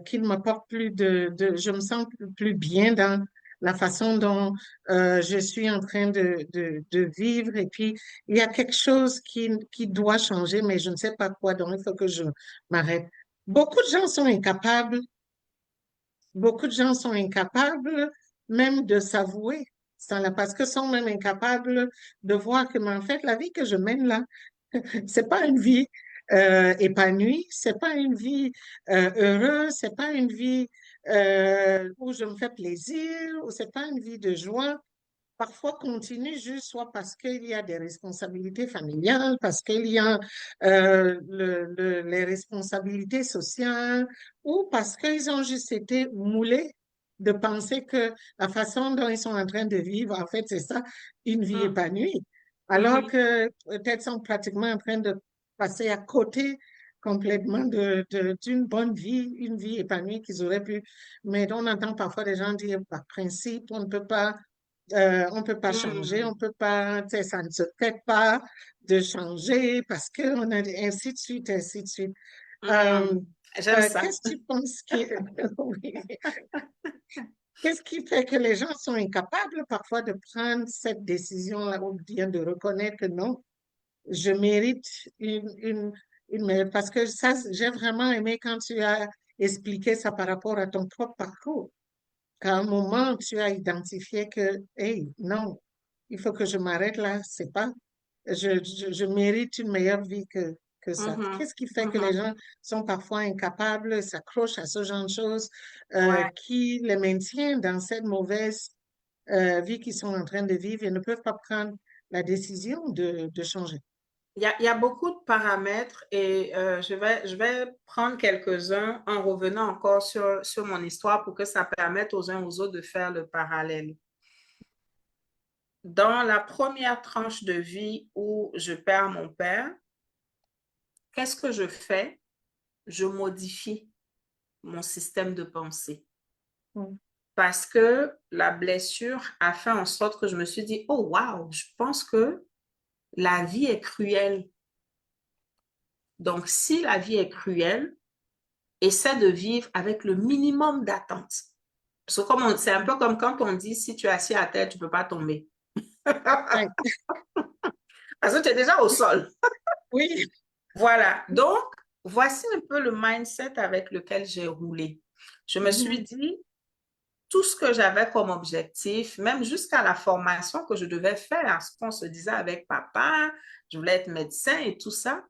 qui ne m'apporte plus je me sens plus bien dans la façon dont je suis en train de vivre. Et puis, il y a quelque chose qui doit changer, mais je ne sais pas quoi, donc il faut que je m'arrête. Beaucoup de gens sont incapables, beaucoup de gens sont incapables même de s'avouer ça là, parce que sont même incapables de voir que, mais en fait, la vie que je mène là, c'est pas une vie épanouie, c'est pas une vie heureuse, c'est pas une vie où je me fais plaisir, ou c'est pas une vie de joie. Parfois continue juste soit parce qu'il y a des responsabilités familiales, parce qu'il y a les responsabilités sociales, ou parce qu'ils ont juste été moulés de penser que la façon dont ils sont en train de vivre, en fait, c'est ça, une vie Mm. épanouie. Alors Mhm. que peut-être sont pratiquement en train de passer à côté complètement d'une bonne vie, une vie épanouie qu'ils auraient pu. Mais on entend parfois des gens dire, par principe, on peut pas changer, Mm. on peut pas, tu sais, ça ne se fait pas de changer parce qu'on a ainsi de suite, ainsi de suite. Euh, Mhm. J'aime ça. qu'est-ce que tu penses qui, oui. Qu'est-ce qui fait que les gens sont incapables parfois de prendre cette décision-là ou bien de reconnaître que non, je mérite parce que ça, j'ai vraiment aimé quand tu as expliqué ça par rapport à ton propre parcours. Qu'à un moment, tu as identifié que, hey, non, il faut que je m'arrête là, c'est pas, je mérite une meilleure vie que ça. Mhm. Qu'est-ce qui fait que les Mhm. gens sont parfois incapables, s'accrochent à ce genre de choses, Ouais. qui les maintient dans cette mauvaise vie qu'ils sont en train de vivre et ne peuvent pas prendre la décision de changer? Il y a beaucoup de paramètres et je vais prendre quelques-uns en revenant encore sur mon histoire pour que ça permette aux uns aux autres de faire le parallèle. Dans la première tranche de vie où je perds mon père, qu'est-ce que je fais? Je modifie mon système de pensée Mm. parce que la blessure a fait en sorte que je me suis dit, oh wow, je pense que la vie est cruelle. Donc, si la vie est cruelle, essaie de vivre avec le minimum d'attente. C'est un peu comme quand on dit, si tu es assis à terre, tu ne peux pas tomber. Ouais. Parce que tu es déjà au sol. Oui. Voilà. Donc, voici un peu le mindset avec lequel j'ai roulé. Je me suis Mhm. dit, tout ce que j'avais comme objectif, même jusqu'à la formation que je devais faire, ce qu'on se disait avec papa, je voulais être médecin et tout ça,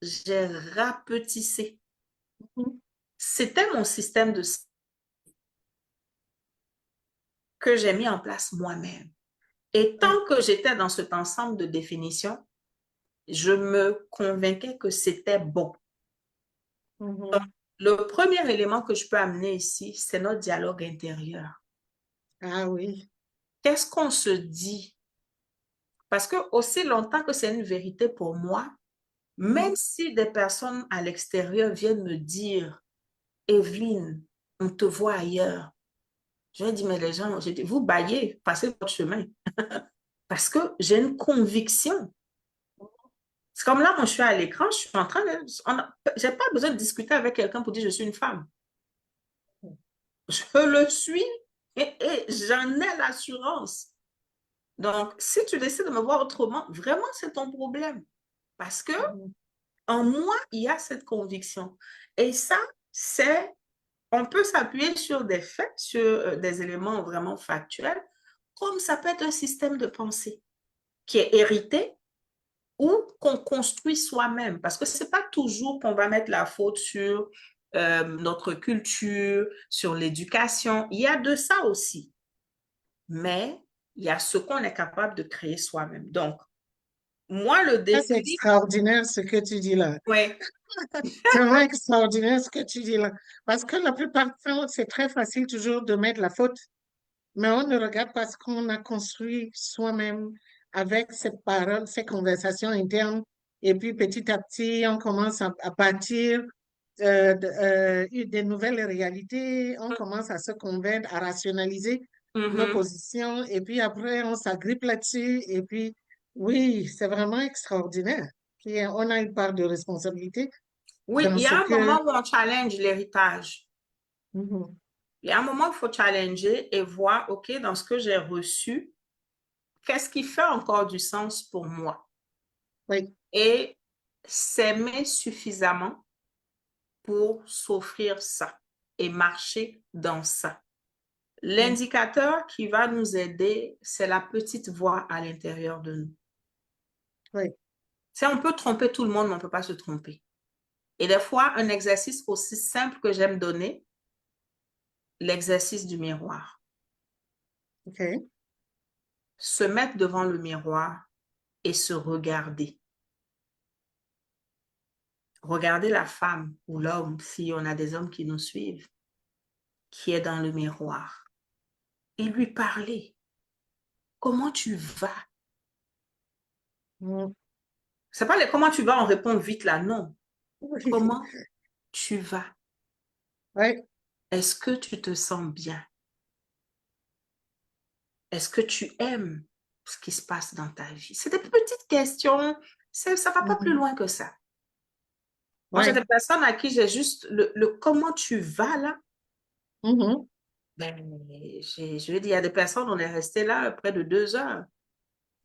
j'ai rapetissé. Mhm. C'était mon système de que j'ai mis en place moi-même. Et Ouais. tant que j'étais dans cet ensemble de définitions, je me convainquais que c'était bon. Donc, Mhm. le premier élément que je peux amener ici, c'est notre dialogue intérieur. Ah oui. Qu'est-ce qu'on se dit? Parce que aussi longtemps que c'est une vérité pour moi, même Mhm. si des personnes à l'extérieur viennent me dire, Evelyne, on te voit ailleurs. Je vais dire, mais les gens, je dis, vous baillez, passez votre chemin. Parce que j'ai une conviction. C'est comme là, moi, je suis à l'écran, je suis en train de... J'ai pas besoin de discuter avec quelqu'un pour dire je suis une femme. Je le suis et j'en ai l'assurance. Donc, si tu décides de me voir autrement, vraiment, c'est ton problème. Parce que Mhm. en moi, il y a cette conviction. Et ça, c'est, on peut s'appuyer sur des faits, sur des éléments vraiment factuels, comme ça peut être un système de pensée qui est hérité ou qu'on construit soi-même. Parce que ce n'est pas toujours qu'on va mettre la faute sur notre culture, sur l'éducation. Il y a de ça aussi. Mais il y a ce qu'on est capable de créer soi-même. Donc, moi, le Ça, c'est déclic, extraordinaire ce que tu dis là. ouais. C'est vraiment extraordinaire ce que tu dis là. Parce que la plupart du temps, c'est très facile toujours de mettre la faute, mais on ne regarde pas ce qu'on a construit soi-même avec ces paroles, ces conversations internes. Et puis petit à petit, on commence à bâtir des nouvelles réalités, on commence à se convaincre, à rationaliser nos Mhm. positions. Et puis après, on s'agrippe là-dessus. Et puis, oui, c'est vraiment extraordinaire. Puis, on a une part de responsabilité Oui, dans il y ce a un que... moment où on challenge l'héritage. Mhm. Il y a un moment où il faut challenger et voir, OK, dans ce que j'ai reçu, qu'est-ce qui fait encore du sens pour moi? Oui. Et s'aimer suffisamment pour s'offrir ça et marcher dans ça. Mhm. L'indicateur qui va nous aider, c'est la petite voix à l'intérieur de nous. Oui. Si on peut tromper tout le monde, mais on ne peut pas se tromper. Et des fois, un exercice aussi simple que j'aime donner, l'exercice du miroir. OK. Se mettre devant le miroir et se regarder. Regarder la femme ou l'homme, si on a des hommes qui nous suivent, qui est dans le miroir, et lui parler. Comment tu vas? Mhm. C'est pas les comment tu vas, on répond vite là, non. Oui. Comment tu vas? Oui. Est-ce que tu te sens bien? Est-ce que tu aimes ce qui se passe dans ta vie? C'est des petites questions, ça ne va pas plus Mhm. loin que ça. Moi, j'ai Oui. des personnes à qui j'ai juste le comment tu vas là. Mhm. Ben, je veux dire, il y a des personnes, on est resté là près de 2 heures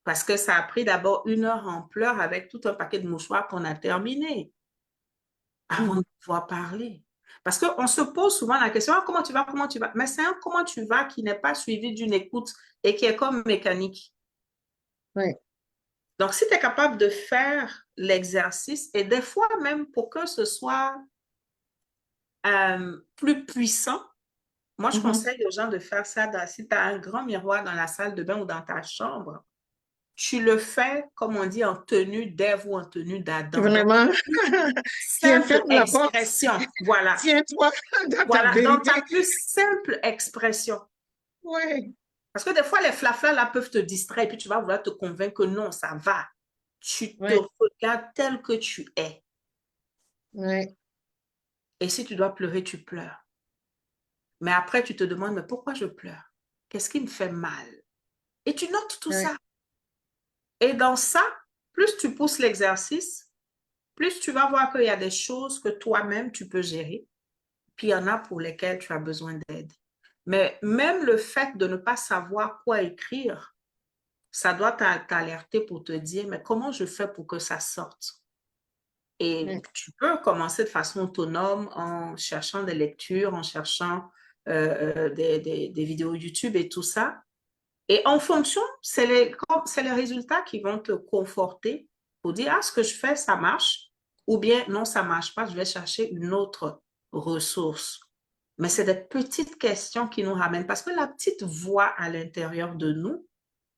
parce que ça a pris d'abord 1 heure en pleurs avec tout un paquet de mouchoirs qu'on a terminé avant de Mhm. pouvoir parler. Parce qu'on se pose souvent la question, ah, comment tu vas, comment tu vas? Mais c'est un comment tu vas qui n'est pas suivi d'une écoute et qui est comme mécanique. Oui. Donc, si tu es capable de faire l'exercice, et des fois même pour que ce soit plus puissant, moi, je Mhm. conseille aux gens de faire ça si tu as un grand miroir dans la salle de bain ou dans ta chambre. Tu le fais, comme on dit, en tenue d'Ève ou en tenue d'Adam. Donc, Vraiment. Qui simple ferme la porte. expression. Voilà. Tiens-toi dans ta Voilà. Dans vérité. ta plus simple expression. Oui. Parce que des fois, les flaflas là peuvent te distraire et puis tu vas vouloir te convaincre que non, ça va. Tu te Oui. regardes tel que tu es. Oui. Et si tu dois pleurer, tu pleures. Mais après, tu te demandes, mais pourquoi je pleure? Qu'est-ce qui me fait mal? Et tu notes tout Oui. ça. Et dans ça, plus tu pousses l'exercice, plus tu vas voir qu'il y a des choses que toi-même, tu peux gérer. Puis il y en a pour lesquelles tu as besoin d'aide. Mais même le fait de ne pas savoir quoi écrire, ça doit t'alerter pour te dire, mais comment je fais pour que ça sorte? Et Oui. tu peux commencer de façon autonome en cherchant des lectures, en cherchant des vidéos YouTube et tout ça. Et en fonction, c'est les résultats qui vont te conforter pour dire, ah, ce que je fais, ça marche, ou bien non, ça marche pas, je vais chercher une autre ressource. Mais c'est des petites questions qui nous ramènent, parce que la petite voix à l'intérieur de nous,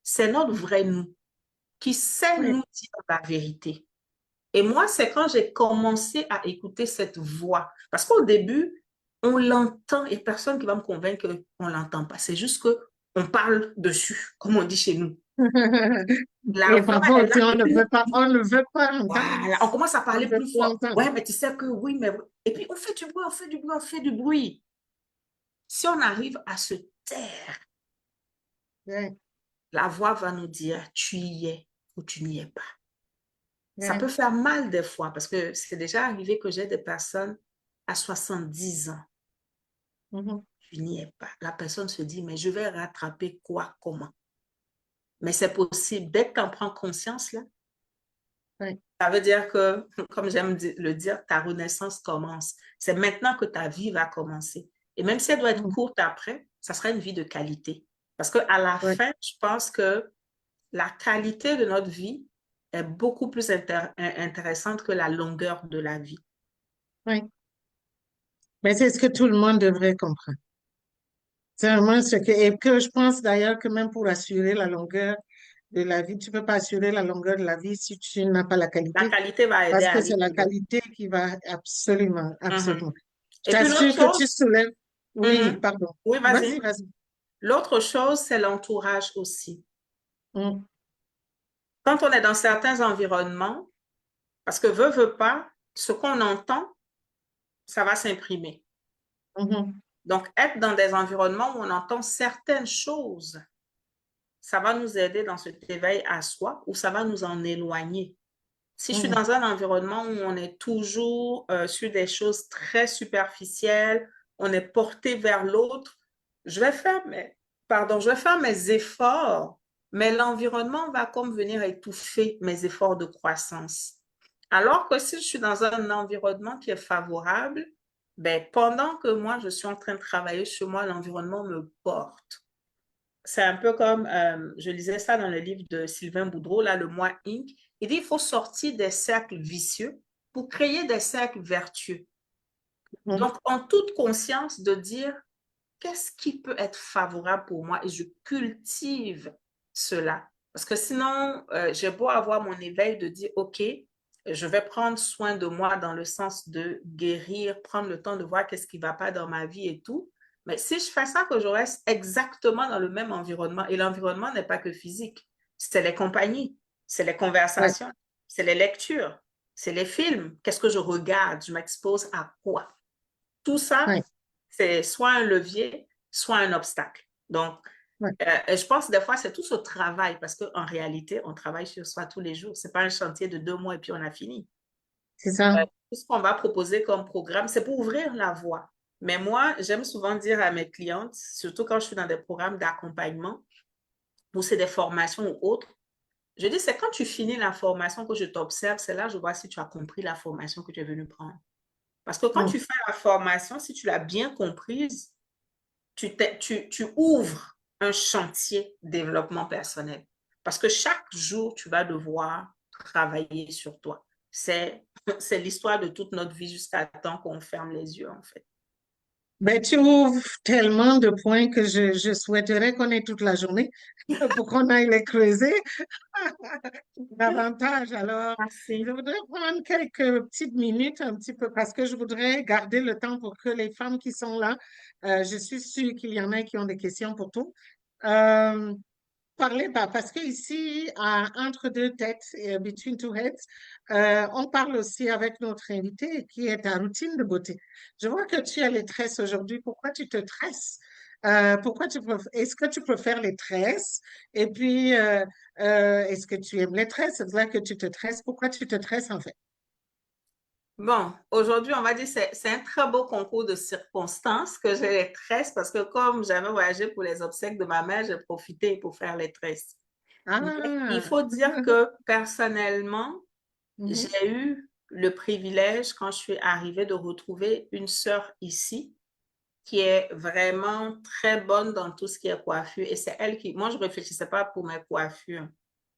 c'est notre vrai nous, qui sait Oui. nous dire la vérité. Et moi, c'est quand j'ai commencé à écouter cette voix, parce qu'au début, on l'entend et personne qui va me convaincre qu'on ne l'entend pas. C'est juste qu'on parle dessus, comme on dit chez nous. La Et voix parfois est là aussi, et puis on ne veut pas entendre. voilà, on commence à On ne parler veut plus pas fort. entendre. Ouais, mais tu sais que oui, mais... Et puis on fait du bruit, on fait du bruit, on fait du bruit. Si on arrive à se taire, Oui, la voix va nous dire, tu y es ou tu n'y es pas. Ça oui. peut faire mal des fois parce que c'est déjà arrivé que j'ai des personnes à 70 ans. Mhm. Tu n'y es pas. La personne se dit, mais je vais rattraper quoi, comment? Mais c'est possible. Dès que tu en prends conscience, là, Oui. ça veut dire que, comme j'aime le dire, ta renaissance commence. C'est maintenant que ta vie va commencer. Et même si elle doit être Mhm. courte après, ça sera une vie de qualité. Parce qu'à la Oui. fin, je pense que la qualité de notre vie est beaucoup plus intéressante que la longueur de la vie. Oui. Mais c'est ce que tout le monde devrait comprendre. C'est vraiment ce que, et que je pense d'ailleurs que même pour assurer la longueur de la vie, tu ne peux pas assurer la longueur de la vie si tu n'as pas la La qualité, qualité va aider parce à que c'est la arriver. qualité qui va absolument, Mhm. absolument. Je Et puis l'autre t'assure que tu chose, soulèves. Oui, mhm. pardon. Oui, Vas-y, vas-y. vas-y. L'autre chose, c'est l'entourage aussi. Mm. Quand on est dans certains environnements, parce que veut pas, ce qu'on entend, ça va s'imprimer. Mhm. Donc, être dans des environnements où on entend certaines choses, ça va nous aider dans cet éveil à soi ou ça va nous en éloigner. Si je suis Mhm. dans un environnement où on est toujours sur des choses très superficielles, on est porté vers l'autre, je vais faire je vais faire mes efforts, mais l'environnement va comme venir étouffer mes efforts de croissance. Alors que si je suis dans un environnement qui est favorable, ben, pendant que moi, je suis en train de travailler sur moi, l'environnement me porte. C'est un peu comme, je lisais ça dans le livre de Sylvain Boudreau, là, Le Moi Inc. Il dit, il faut sortir des cercles vicieux pour créer des cercles vertueux. Mhm. Donc, en toute conscience de dire, qu'est-ce qui peut être favorable pour moi et je cultive cela. Parce que sinon, j'ai beau avoir mon éveil de dire, OK, je vais prendre soin de moi dans le sens de guérir, prendre le temps de voir qu'est-ce qui ne va pas dans ma vie et tout. Mais si je fais ça, que je reste exactement dans le même environnement, et l'environnement n'est pas que physique, c'est les compagnies, c'est les Ouais, conversations, c'est les lectures, c'est les films. Qu'est-ce que je regarde? Je m'expose à quoi? Tout ça, ouais, c'est soit un levier, soit un obstacle. Donc, ouais. je pense des fois, c'est tout ce travail, parce qu'en réalité, on travaille sur soi tous les jours. Ce n'est pas un chantier de 2 mois et puis on a fini. C'est ça. Tout ce qu'on va proposer comme programme, c'est pour ouvrir la voie. Mais moi, j'aime souvent dire à mes clientes, surtout quand je suis dans des programmes d'accompagnement, ou c'est des formations ou autres, je dis, c'est quand tu finis la formation que je t'observe, c'est là que je vois si tu as compris la formation que tu es venu prendre. Parce que quand Mm. tu fais la formation, si tu l'as bien comprise, tu ouvres un chantier développement personnel. Parce que chaque jour, tu vas devoir travailler sur toi. C'est l'histoire de toute notre vie jusqu'à temps qu'on ferme les yeux, en fait. Ben, tu ouvres tellement de points que je souhaiterais qu'on ait toute la journée pour qu'on aille les creuser davantage. Alors, je Merci. voudrais prendre quelques petites minutes, un petit peu, parce que je voudrais garder le temps pour que les femmes qui sont là, je suis sûre qu'il y en a qui ont des questions pour tout. Euh, Parler, bah, parce que ici, entre deux têtes, between two heads, on parle aussi avec notre invité qui est ta routine de beauté. Je vois que tu as les tresses aujourd'hui. Pourquoi tu te tresses? Est-ce que tu préfères les tresses? Et puis, est-ce que tu aimes les tresses? C'est-à-dire que tu te tresses. Pourquoi tu te tresses en fait? Bon, aujourd'hui, on va dire que c'est un très beau concours de circonstances que j'ai les tresses parce que comme j'avais voyagé pour les obsèques de ma mère, j'ai profité pour faire les tresses. Mais il Ah! faut dire que personnellement, Mhm. j'ai eu le privilège, quand je suis arrivée, de retrouver une sœur ici qui est vraiment très bonne dans tout ce qui est coiffure. Et c'est elle qui, moi, je ne réfléchissais pas pour mes coiffures.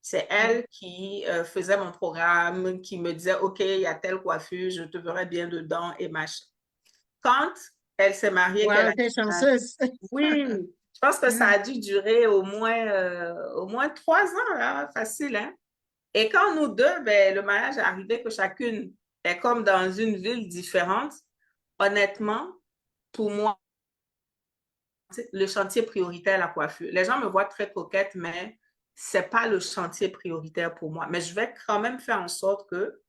C'est elle qui faisait mon programme, qui me disait, OK, il y a telle coiffure, je te verrai bien dedans et machin. Quand elle s'est mariée, qu'elle Wow, a... t'es chanceuse. Oui, je pense que ça a dû durer au moins 3 ans, là, facile, hein? Et quand nous deux, ben, le mariage est arrivé que chacune est comme dans une ville différente, honnêtement, pour moi, le chantier prioritaire, la coiffure. Les gens me voient très coquette, mais c'est pas le chantier prioritaire pour moi. Mais je vais quand même faire en sorte que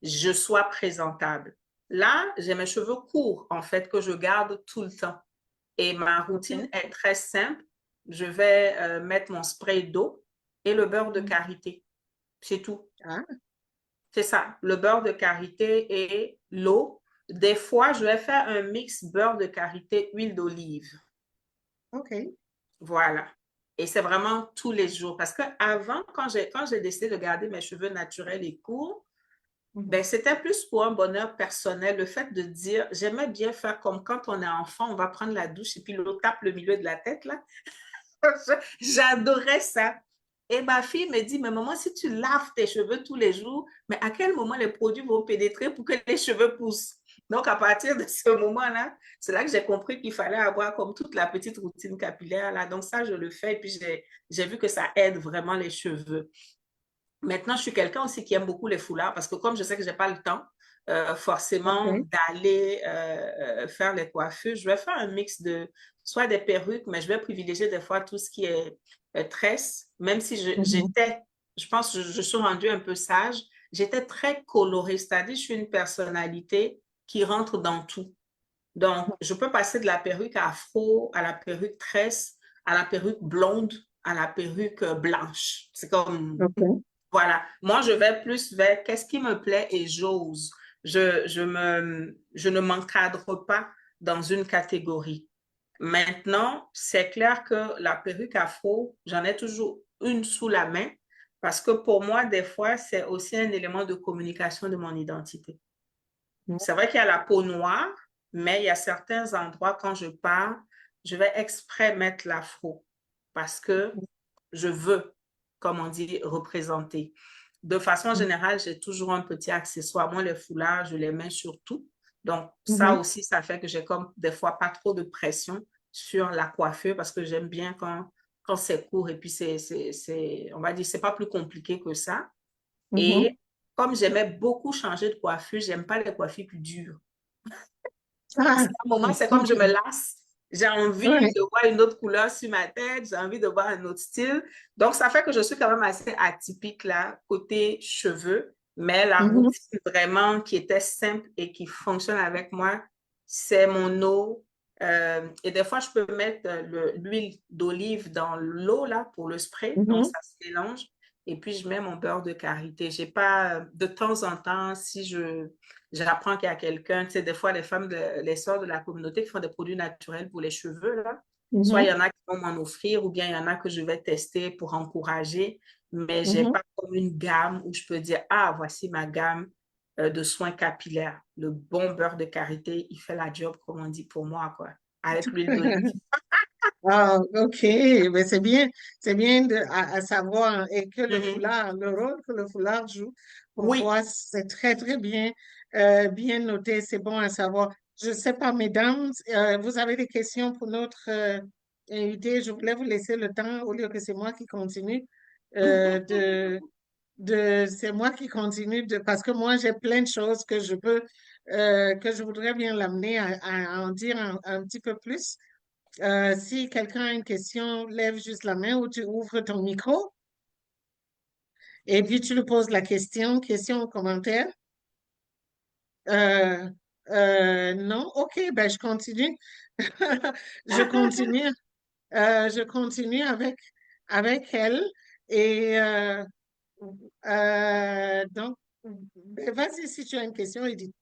je sois présentable. Là, j'ai mes cheveux courts, en fait, que je garde tout le temps. Et ma routine OK. est très simple. Je vais mettre mon spray d'eau et le beurre de karité. C'est tout. Ah, C'est ça, le beurre de karité et l'eau. Des fois, je vais faire un mix beurre de karité, huile d'olive. OK. Voilà. Et c'est vraiment tous les jours. Parce que avant, quand j'ai décidé de garder mes cheveux naturels et courts, ben, c'était plus pour un bonheur personnel. Le fait de dire, j'aimais bien faire comme quand on est enfant, on va prendre la douche et puis l'eau tape le milieu de la tête, là. J'adorais ça. Et ma fille me dit, mais maman, si tu laves tes cheveux tous les jours, mais à quel moment les produits vont pénétrer pour que les cheveux poussent? Donc, à partir de ce moment-là, c'est là que j'ai compris qu'il fallait avoir comme toute la petite routine capillaire là. Donc, ça, je le fais et puis j'ai vu que ça aide vraiment les cheveux. Maintenant, je suis quelqu'un aussi qui aime beaucoup les foulards parce que comme je sais que je n'ai pas le temps forcément OK. d'aller faire les coiffures, je vais faire un mix de soit des perruques, mais je vais privilégier des fois tout ce qui est tresse, même si Mhm. je pense que je suis rendue un peu sage, j'étais très colorée, c'est-à-dire je suis une personnalité qui rentre dans tout. Donc, je peux passer de la perruque afro à la perruque tresse, à la perruque blonde, à la perruque blanche. C'est comme OK. voilà, moi je vais plus vers qu'est-ce qui me plaît et j'ose. Je ne m'encadre pas dans une catégorie. Maintenant, c'est clair que la perruque afro, j'en ai toujours une sous la main parce que pour moi, des fois, c'est aussi un élément de communication de mon identité. C'est vrai qu'il y a la peau noire, mais il y a certains endroits, quand je parle, je vais exprès mettre l'afro parce que je veux, comme on dit, représenter. De façon générale, j'ai toujours un petit accessoire. Moi, les foulards, je les mets sur tout. Donc, ça Mhm. aussi, ça fait que j'ai comme des fois pas trop de pression sur la coiffure parce que j'aime bien quand c'est court et puis on va dire, c'est pas plus compliqué que ça. Mhm. Et comme j'aimais beaucoup changer de coiffure, j'aime pas les coiffures plus dures. Parce Ah, qu'à un moment, c'est comme je me OK. lasse. J'ai envie Ouais. de voir une autre couleur sur ma tête, j'ai envie de voir un autre style. Donc, ça fait que je suis quand même assez atypique là, côté cheveux. Mais la Mhm. routine vraiment qui était simple et qui fonctionne avec moi, c'est mon eau. Et des fois, je peux mettre l'huile d'olive dans l'eau là pour le spray. Donc, Mhm. ça se mélange. Et puis, je mets mon beurre de karité. J'ai pas, de temps en temps, si j'apprends qu'il y a quelqu'un, tu sais, des fois, les femmes, les sœurs de la communauté qui font des produits naturels pour les cheveux, là, soit il y Mhm. en a qui vont m'en offrir ou bien il y en a que je vais tester pour encourager, mais j'ai Mhm. pas comme une gamme où je peux dire, ah, voici ma gamme de soins capillaires. Le bon beurre de karité, il fait la job, comme on dit pour moi, quoi, avec l'huile d'olive. Ah, OK, mais c'est bien à savoir et que le Mhm. foulard, le rôle que le foulard joue pour Oui. toi, c'est très, très bien, bien noté, c'est bon à savoir. Je ne sais pas, mesdames, vous avez des questions pour notre invité? Je voulais vous laisser le temps au lieu que c'est moi qui continue euh, de, c'est moi qui continue parce que moi, j'ai plein de choses que que je voudrais bien l'amener à en dire un petit peu plus. Si quelqu'un a une question, lève juste la main ou tu ouvres ton micro et puis tu lui poses la question ou commentaire. Euh, non, ok, ben je continue. Je continue avec elle et donc, ben, vas-y si tu as une question, Edith.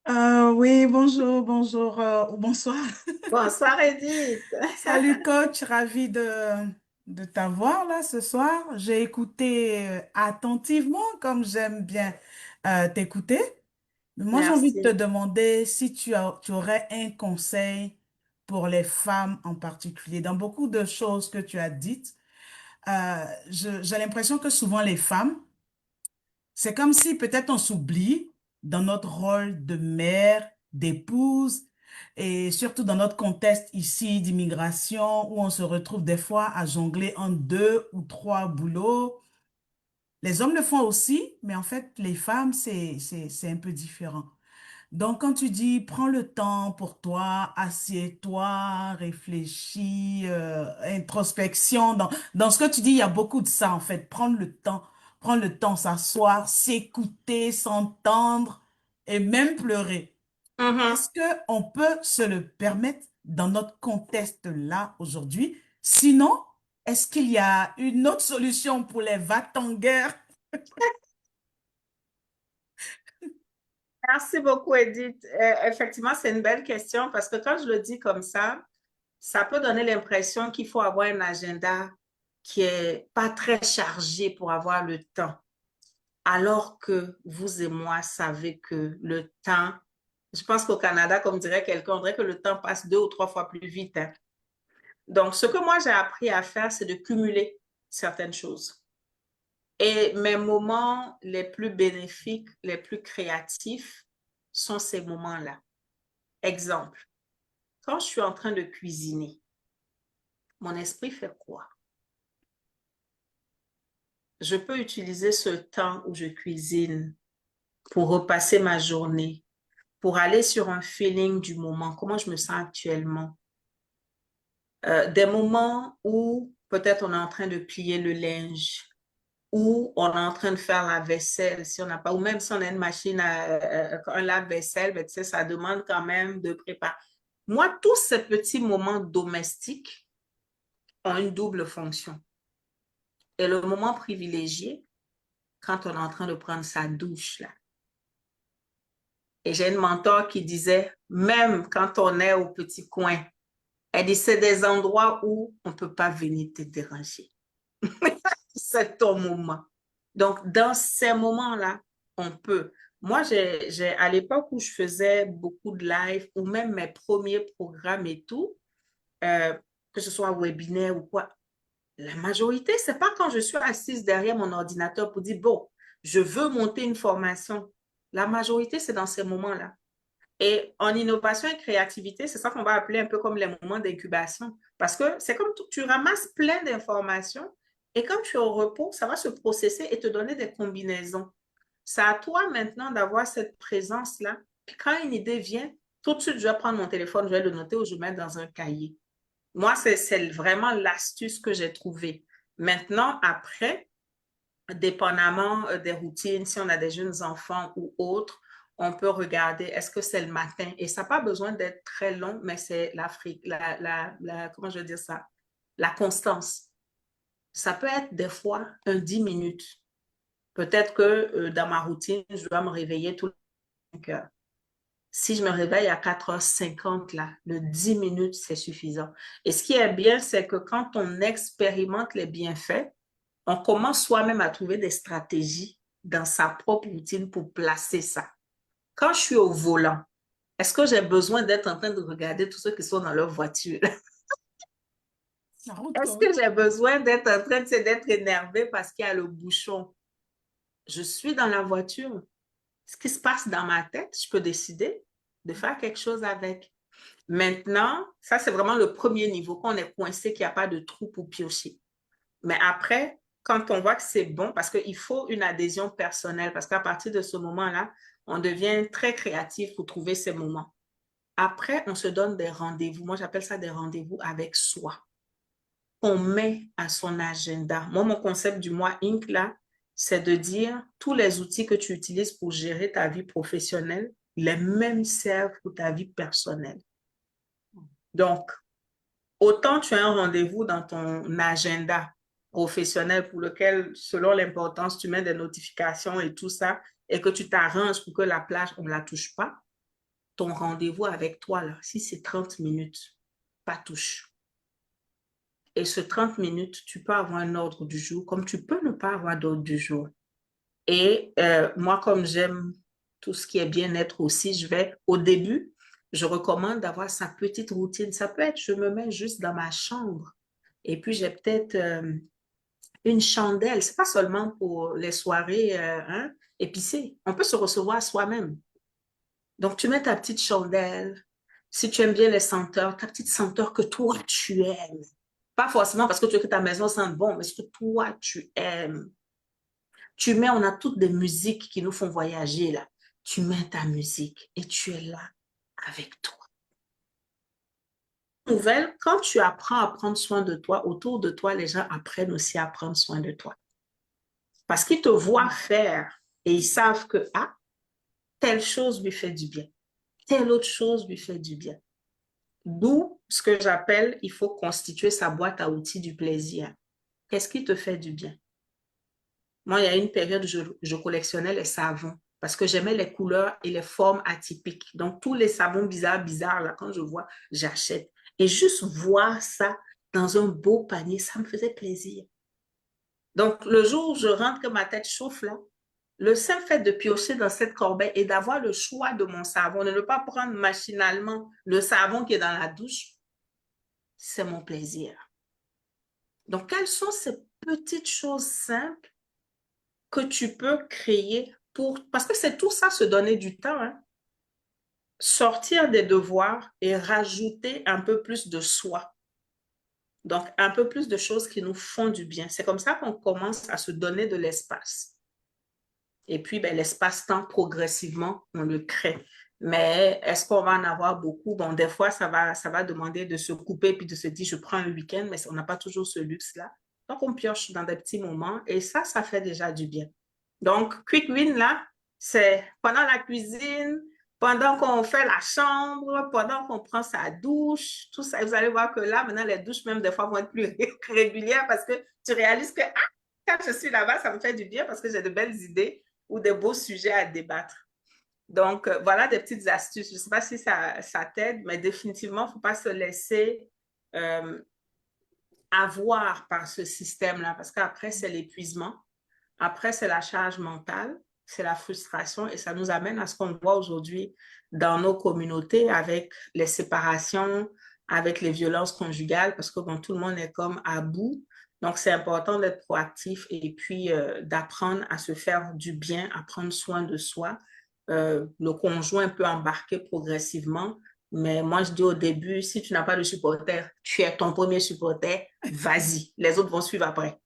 Oui, bonjour, bonjour, ou bonsoir. Bonsoir, Edith. Salut coach, ravi de t'avoir là ce soir. J'ai écouté attentivement comme j'aime bien t'écouter. Moi, j'ai envie de te Merci. demander si tu aurais un conseil pour les femmes en particulier. Dans beaucoup de choses que tu as dites, j'ai l'impression que souvent les femmes, c'est comme si peut-être on s'oublie dans notre rôle de mère, d'épouse, et surtout dans notre contexte ici d'immigration où on se retrouve des fois à jongler en deux ou trois boulots. Les hommes le font aussi, mais en fait, les femmes, c'est un peu différent. Donc, quand tu dis prends le temps pour toi, assieds-toi, réfléchis, introspection, dans ce que tu dis, il y a beaucoup de ça en fait. Prendre le temps, s'asseoir, s'écouter, s'entendre et même pleurer. Mhm. Est-ce que on peut se le permettre dans notre contexte-là aujourd'hui? Sinon, est-ce qu'il y a une autre solution pour les va-t-en-guerre? Merci beaucoup, Edith. Effectivement, c'est une belle question parce que quand je le dis comme ça peut donner l'impression qu'il faut avoir un agenda qui est pas très chargé pour avoir le temps. Alors que vous et moi savez que le temps, je pense qu'au Canada, comme dirait quelqu'un, on dirait que le temps passe 2 ou 3 fois plus vite, hein. Donc, ce que moi j'ai appris à faire, c'est de cumuler certaines choses. Et mes moments les plus bénéfiques, les plus créatifs sont ces moments-là. Exemple, quand je suis en train de cuisiner, mon esprit fait quoi? Je peux utiliser ce temps où je cuisine pour repasser ma journée, pour aller sur un feeling du moment, comment je me sens actuellement. Des moments où peut-être on est en train de plier le linge, ou on est en train de faire la vaisselle, si on n'a pas, ou même si on a une machine, un lave-vaisselle, ben, tu sais, ça demande quand même de préparer. Moi, tous ces petits moments domestiques ont une double fonction. Et le moment privilégié, quand on est en train de prendre sa douche, là. Et j'ai une mentor qui disait, même quand on est au petit coin, elle dit, c'est des endroits où on ne peut pas venir te déranger. C'est ton moment. Donc, dans ces moments-là, on peut. Moi, à l'époque où je faisais beaucoup de live ou même mes premiers programmes et tout, euh, que ce soit webinaire ou quoi, la majorité, c'est pas quand je suis assise derrière mon ordinateur pour dire, bon, je veux monter une formation. La majorité, c'est dans ces moments-là. Et en innovation et créativité, c'est ça qu'on va appeler un peu comme les moments d'incubation. Parce que c'est comme tu ramasses plein d'informations et quand tu es au repos, ça va se processer et te donner des combinaisons. C'est à toi maintenant d'avoir cette présence-là. Puis quand une idée vient, tout de suite, je vais prendre mon téléphone, je vais le noter ou je vais mettre dans un cahier. Moi, c'est vraiment l'astuce que j'ai trouvée. Maintenant, après, dépendamment des routines, si on a des jeunes enfants ou autres, on peut regarder est-ce que c'est le matin. Et ça n'a pas besoin d'être très long, mais c'est comment je veux dire ça? La constance. Ça peut être des fois un 10 minutes. Peut-être que dans ma routine, je dois me réveiller tous les 5 heures. Si je me réveille à 4h50, là, le 10 minutes, c'est suffisant. Et ce qui est bien, c'est que quand on expérimente les bienfaits, on commence soi-même à trouver des stratégies dans sa propre routine pour placer ça. Quand je suis au volant, est-ce que j'ai besoin d'être en train de regarder tous ceux qui sont dans leur voiture? La route, Est-ce quoi. que j'ai besoin d'être en train d'être énervé parce qu'il y a le bouchon? Je suis dans la voiture. Ce qui se passe dans ma tête, je peux décider de faire quelque chose avec. Maintenant, ça, c'est vraiment le premier niveau, quand on est coincé, qu'il n'y a pas de trou pour piocher. Mais après, quand on voit que c'est bon, parce qu'il faut une adhésion personnelle, parce qu'à partir de ce moment-là, on devient très créatif pour trouver ces moments. Après, on se donne des rendez-vous. Moi, j'appelle ça des rendez-vous avec soi. On met à son agenda. Moi, mon concept du mois Inc., là, c'est de dire tous les outils que tu utilises pour gérer ta vie professionnelle, les mêmes servent pour ta vie personnelle. Donc, autant tu as un rendez-vous dans ton agenda professionnel pour lequel, selon l'importance, tu mets des notifications et tout ça, et que tu t'arranges pour que la plage, on ne la touche pas, ton rendez-vous avec toi, là, si c'est 30 minutes, pas touche. Et ce 30 minutes, tu peux avoir un ordre du jour, comme tu peux ne pas avoir d'ordre du jour. Et moi, comme j'aime tout ce qui est bien-être aussi, au début, je recommande d'avoir sa petite routine. Ça peut être, je me mets juste dans ma chambre et puis j'ai peut-être une chandelle. C'est pas seulement pour les soirées épicées. On peut se recevoir soi-même. Donc, tu mets ta petite chandelle. Si tu aimes bien les senteurs, ta petite senteur que toi, tu aimes. Pas forcément parce que tu veux que ta maison sente bon, mais ce que toi, tu aimes. Tu mets, on a toutes des musiques qui nous font voyager, là. Tu mets ta musique et tu es là avec toi. Nouvelle, quand tu apprends à prendre soin de toi, autour de toi, les gens apprennent aussi à prendre soin de toi. Parce qu'ils te voient faire et ils savent que, ah, telle chose lui fait du bien. Telle autre chose lui fait du bien. D'où ce que j'appelle, il faut constituer sa boîte à outils du plaisir. Qu'est-ce qui te fait du bien? Moi, il y a une période où je collectionnais les savons parce que j'aimais les couleurs et les formes atypiques. Donc, tous les savons bizarres, là, quand je vois, j'achète. Et juste voir ça dans un beau panier, ça me faisait plaisir. Donc, le jour où je rentre que ma tête chauffe, là, le simple fait de piocher dans cette corbeille et d'avoir le choix de mon savon, de ne pas prendre machinalement le savon qui est dans la douche, c'est mon plaisir. Donc, quelles sont ces petites choses simples que tu peux créer parce que c'est tout ça, se donner du temps, hein? Sortir des devoirs et rajouter un peu plus de soi. Donc, un peu plus de choses qui nous font du bien. C'est comme ça qu'on commence à se donner de l'espace. Et puis, ben, l'espace-temps, progressivement, on le crée. Mais est-ce qu'on va en avoir beaucoup? Bon, des fois, ça va demander de se couper puis de se dire, je prends un week-end, mais on n'a pas toujours ce luxe-là. Donc, on pioche dans des petits moments et ça fait déjà du bien. Donc, Quick Win, là, c'est pendant la cuisine, pendant qu'on fait la chambre, pendant qu'on prend sa douche, tout ça. Vous allez voir que là, maintenant, les douches, même des fois, vont être plus régulières parce que tu réalises que, ah, quand je suis là-bas, ça me fait du bien parce que j'ai de belles idées ou de beaux sujets à débattre. Donc, voilà des petites astuces. Je ne sais pas si ça t'aide, mais définitivement, il ne faut pas se laisser avoir par ce système-là parce qu'après, c'est l'épuisement. Après, c'est la charge mentale, c'est la frustration et ça nous amène à ce qu'on voit aujourd'hui dans nos communautés avec les séparations, avec les violences conjugales parce que bon, tout le monde est comme à bout. Donc, c'est important d'être proactif et puis d'apprendre à se faire du bien, à prendre soin de soi. Le conjoint peut embarquer progressivement, mais moi, je dis au début, si tu n'as pas de supporter, tu es ton premier supporter, vas-y. Les autres vont suivre après.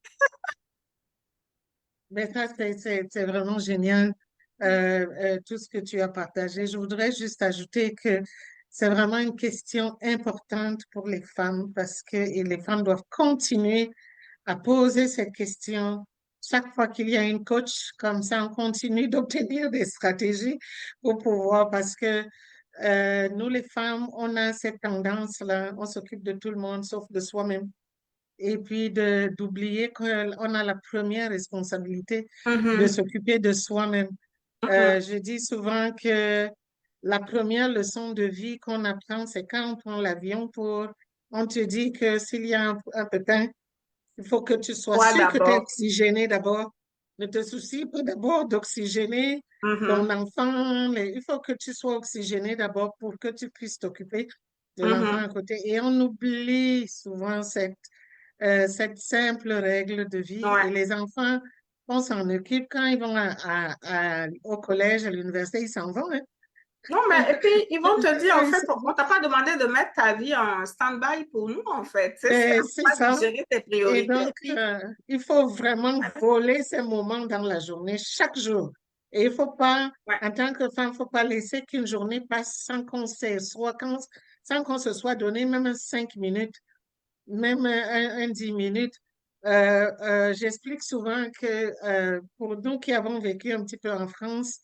Mais ça, c'est vraiment génial, tout ce que tu as partagé. Je voudrais juste ajouter que c'est vraiment une question importante pour les femmes parce que et les femmes doivent continuer à poser cette question chaque fois qu'il y a une coach. Comme ça, on continue d'obtenir des stratégies pour pouvoir, parce que nous, les femmes, on a cette tendance-là, on s'occupe de tout le monde sauf de soi-même. Et puis d'oublier qu'on a la première responsabilité de Mhm, s'occuper de soi-même. mhm. Je dis souvent que la première leçon de vie qu'on apprend, c'est quand on prend l'avion on te dit que s'il y a un pépin, il faut que tu sois Toi sûr que tu es d'abord. oxygéné d'abord. Ne te soucie pas d'abord d'oxygéner ton Mhm, enfant. Il faut que tu sois oxygéné d'abord pour que tu puisses t'occuper de l'enfant à mhm. côté. Et on oublie souvent cette simple règle de vie. Ouais. Et les enfants, on s'en occupe quand ils vont au collège, à l'université, ils s'en vont, hein. Non, mais et puis ils vont te dire, en Ils fait, s'en on vont. t'a pas demandé de mettre ta vie en stand-by pour nous, en fait. C'est à Ben, c'est toi de ça. gérer tes Et priorités. Et donc, puis, il faut vraiment voler ces moments dans la journée, chaque jour. Et il faut pas, ouais. en tant que femme, il faut pas laisser qu'une journée passe sans qu'on se soit donné même 5 minutes, même un 10 minutes. J'explique souvent que pour nous qui avons vécu un petit peu en France,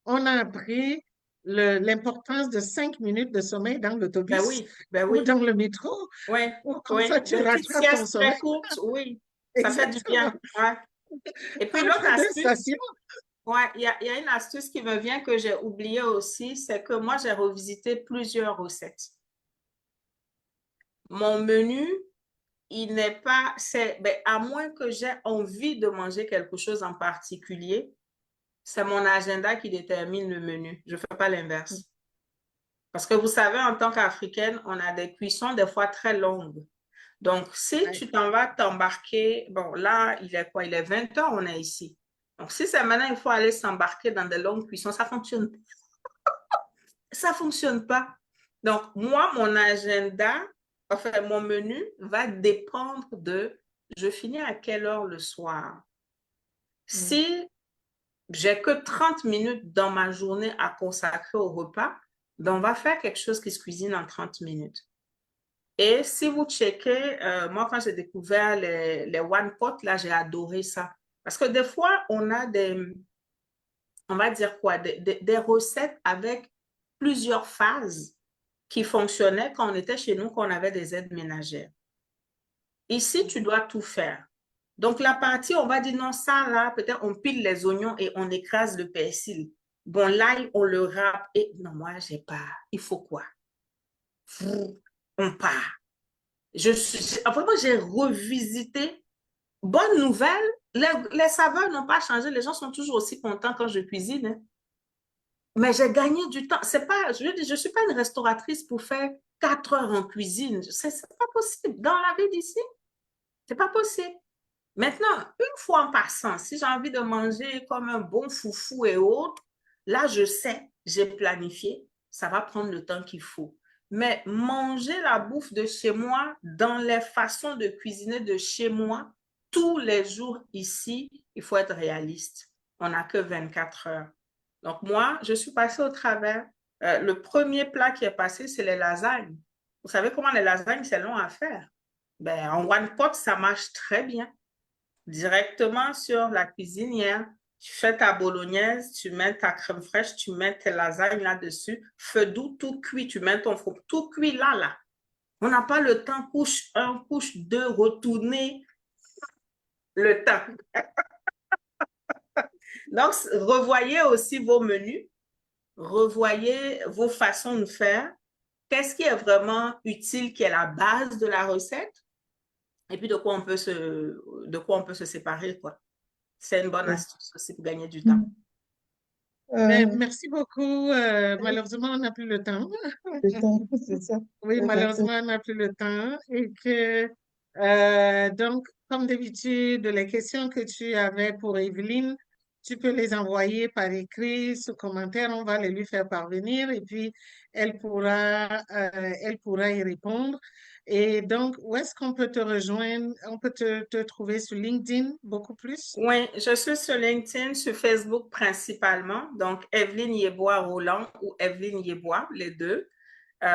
on a appris l'importance de 5 minutes de sommeil dans Ben l'autobus oui, ben ou oui. dans le métro. Oui, Ou comme oui. ça, tu Des petites rattrapes ton siestes sommeil. très courtes, oui. Ça fait du Exactement. bien. Ouais. Et puis l'autre Entre deux astuce, stations. ouais, il y a une astuce qui me vient que j'ai oubliée aussi, c'est que moi, j'ai revisité plusieurs recettes. Mon menu, il n'est pas, c'est, ben, à moins que j'ai envie de manger quelque chose en particulier, C'est mon agenda qui détermine le menu. Je ne fais pas l'inverse. Parce que vous savez, en tant qu'Africaine, on a des cuissons des fois très longues. Donc, si tu t'en vas t'embarquer, bon, là, il est quoi? Il est 20 heures, on est ici. Donc, si c'est maintenant, il faut aller s'embarquer dans des longues cuissons, ça fonctionne. Ça fonctionne pas. Donc, moi, mon agenda, enfin, mon menu va dépendre de je finis à quelle heure le soir. Si j'ai que 30 minutes dans ma journée à consacrer au repas, ben on va faire quelque chose qui se cuisine en 30 minutes. Et si vous checkez, moi, quand j'ai découvert les One Pot, là, j'ai adoré ça. Parce que des fois, on a on va dire quoi, des recettes avec plusieurs phases qui fonctionnaient quand on était chez nous, quand on avait des aides ménagères. Ici, tu dois tout faire. Donc, la partie, on va dire, non, ça, là, peut-être on pile les oignons et on écrase le persil. Bon, l'ail, on le râpe. Et non, moi, j'ai pas. Il faut quoi? On part. Vraiment, j'ai revisité. Bonne nouvelle, les saveurs n'ont pas changé. Les gens sont toujours aussi contents quand je cuisine. Hein. Mais j'ai gagné du temps. C'est pas, je suis pas une restauratrice pour faire 4 heures en cuisine. C'est pas possible. Dans la vie d'ici, c'est pas possible. Maintenant, une fois en passant, si j'ai envie de manger comme un bon foufou et autres, là, je sais, j'ai planifié, ça va prendre le temps qu'il faut. Mais manger la bouffe de chez moi, dans les façons de cuisiner de chez moi, tous les jours ici, il faut être réaliste. On n'a que 24 heures. Donc moi, je suis passée au travers. Le premier plat qui est passé, c'est les lasagnes. Vous savez comment les lasagnes, c'est long à faire. Ben, en one pot, ça marche très bien directement sur la cuisinière. Tu fais ta bolognaise, tu mets ta crème fraîche, tu mets tes lasagnes là-dessus. Feu doux, tout cuit, tu mets ton four, tout cuit là, là. On n'a pas le temps, couche 1, couche 2, retourner le temps. Donc, revoyez aussi vos menus, revoyez vos façons de faire. Qu'est-ce qui est vraiment utile, qui est la base de la recette? Et puis, de quoi on peut se séparer, quoi. C'est une bonne astuce aussi pour gagner du temps. Merci beaucoup. Malheureusement, on n'a plus le temps. C'est ça. Oui, malheureusement, on n'a plus le temps. Et que, donc, comme d'habitude, les questions que tu avais pour Evelyne, tu peux les envoyer par écrit, sous commentaire, on va les lui faire parvenir et puis elle pourra y répondre. Et donc, où est-ce qu'on peut te rejoindre? On peut te trouver sur LinkedIn beaucoup plus? Oui, je suis sur LinkedIn, sur Facebook principalement. Donc, Evelyne Yeboah-Roland ou Evelyne Yeboah, les deux. OK.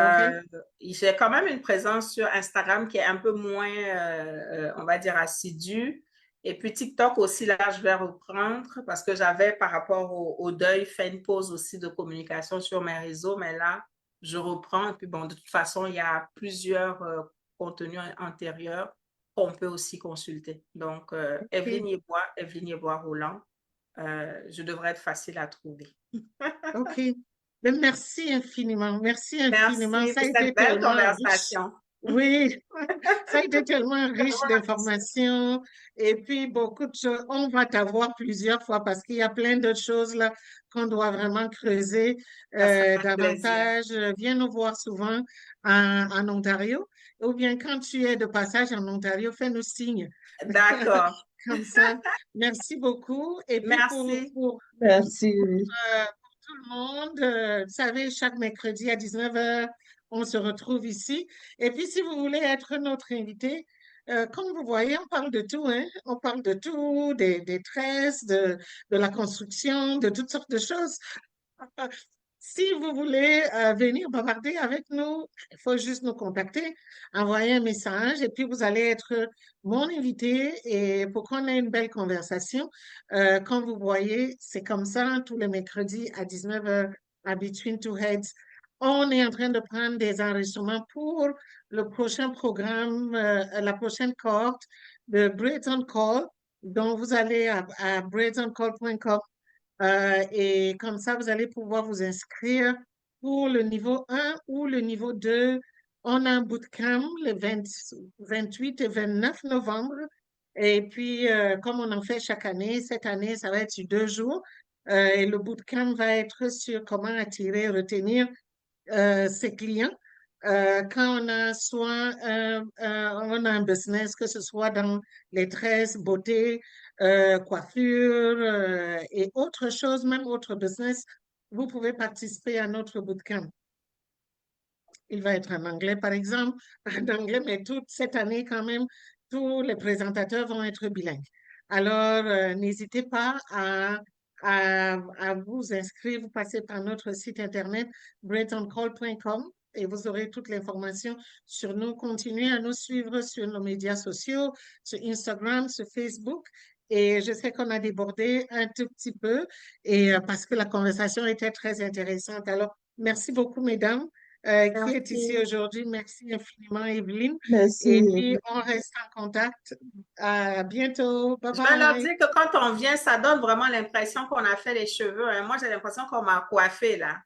J'ai quand même une présence sur Instagram qui est un peu moins, on va dire, assidue. Et puis TikTok aussi, là, je vais reprendre parce que j'avais, par rapport au deuil, fait une pause aussi de communication sur mes réseaux. Mais là, je reprends. Et puis, bon, de toute façon, il y a plusieurs contenus antérieurs qu'on peut aussi consulter. Donc, Evelyne Yeboah-Roland, je devrais être facile à trouver. OK. Ben, merci infiniment. Merci infiniment. Merci Ça a pour été cette belle tellement riche. conversation. Oui, ça a été tellement riche d'informations et puis beaucoup de choses. On va t'avoir plusieurs fois parce qu'il y a plein d'autres choses là qu'on doit vraiment creuser Ça sera un plaisir. davantage. Viens nous voir souvent en Ontario ou bien quand tu es de passage en Ontario, fais-nous signe. D'accord. Comme ça. Merci beaucoup. Et puis Merci. Merci. pour tout le monde, vous savez, chaque mercredi à 19 h, on se retrouve ici. Et puis, si vous voulez être notre invité, comme vous voyez, on parle de tout, hein? On parle de tout, des tresses, de la construction, de toutes sortes de choses. Si vous voulez venir bavarder avec nous, il faut juste nous contacter, envoyer un message et puis vous allez être mon invité et pour qu'on ait une belle conversation. Comme vous voyez, c'est comme ça tous les mercredis à 19 h à Between Two Heads. On est en train de prendre des enregistrements pour le prochain programme, la prochaine cohorte de Breton Call. Donc, vous allez à bretoncall.com et comme ça, vous allez pouvoir vous inscrire pour le niveau 1 ou le niveau 2. On a un bootcamp le 28 et 29 novembre. Et puis, comme on en fait chaque année, cette année, ça va être sur 2 jours. Et le bootcamp va être sur comment attirer, retenir ses clients. Quand on a soit on a un business, que ce soit dans les tresses, beauté, coiffure et autre chose, même autre business, vous pouvez participer à notre bootcamp. Il va être en anglais, par exemple, en anglais, mais toute cette année, quand même, tous les présentateurs vont être bilingues. Alors, n'hésitez pas à vous inscrire. Vous passez par notre site internet, greatoncall.com, et vous aurez toute l'information sur nous. Continuez à nous suivre sur nos médias sociaux, sur Instagram, sur Facebook. Et je sais qu'on a débordé un tout petit peu, et parce que la conversation était très intéressante. Alors, merci beaucoup, mesdames qui est ici Merci. aujourd'hui. Merci infiniment, Evelyne. Merci, Et puis, Evelyne. on reste en contact. À bientôt. Bye Je vais leur bye. dire que quand on vient, ça donne vraiment l'impression qu'on a fait les cheveux, hein. Moi, j'ai l'impression qu'on m'a coiffé là.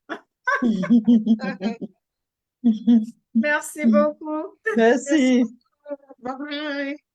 Merci beaucoup. Merci Merci. beaucoup. Bye bye.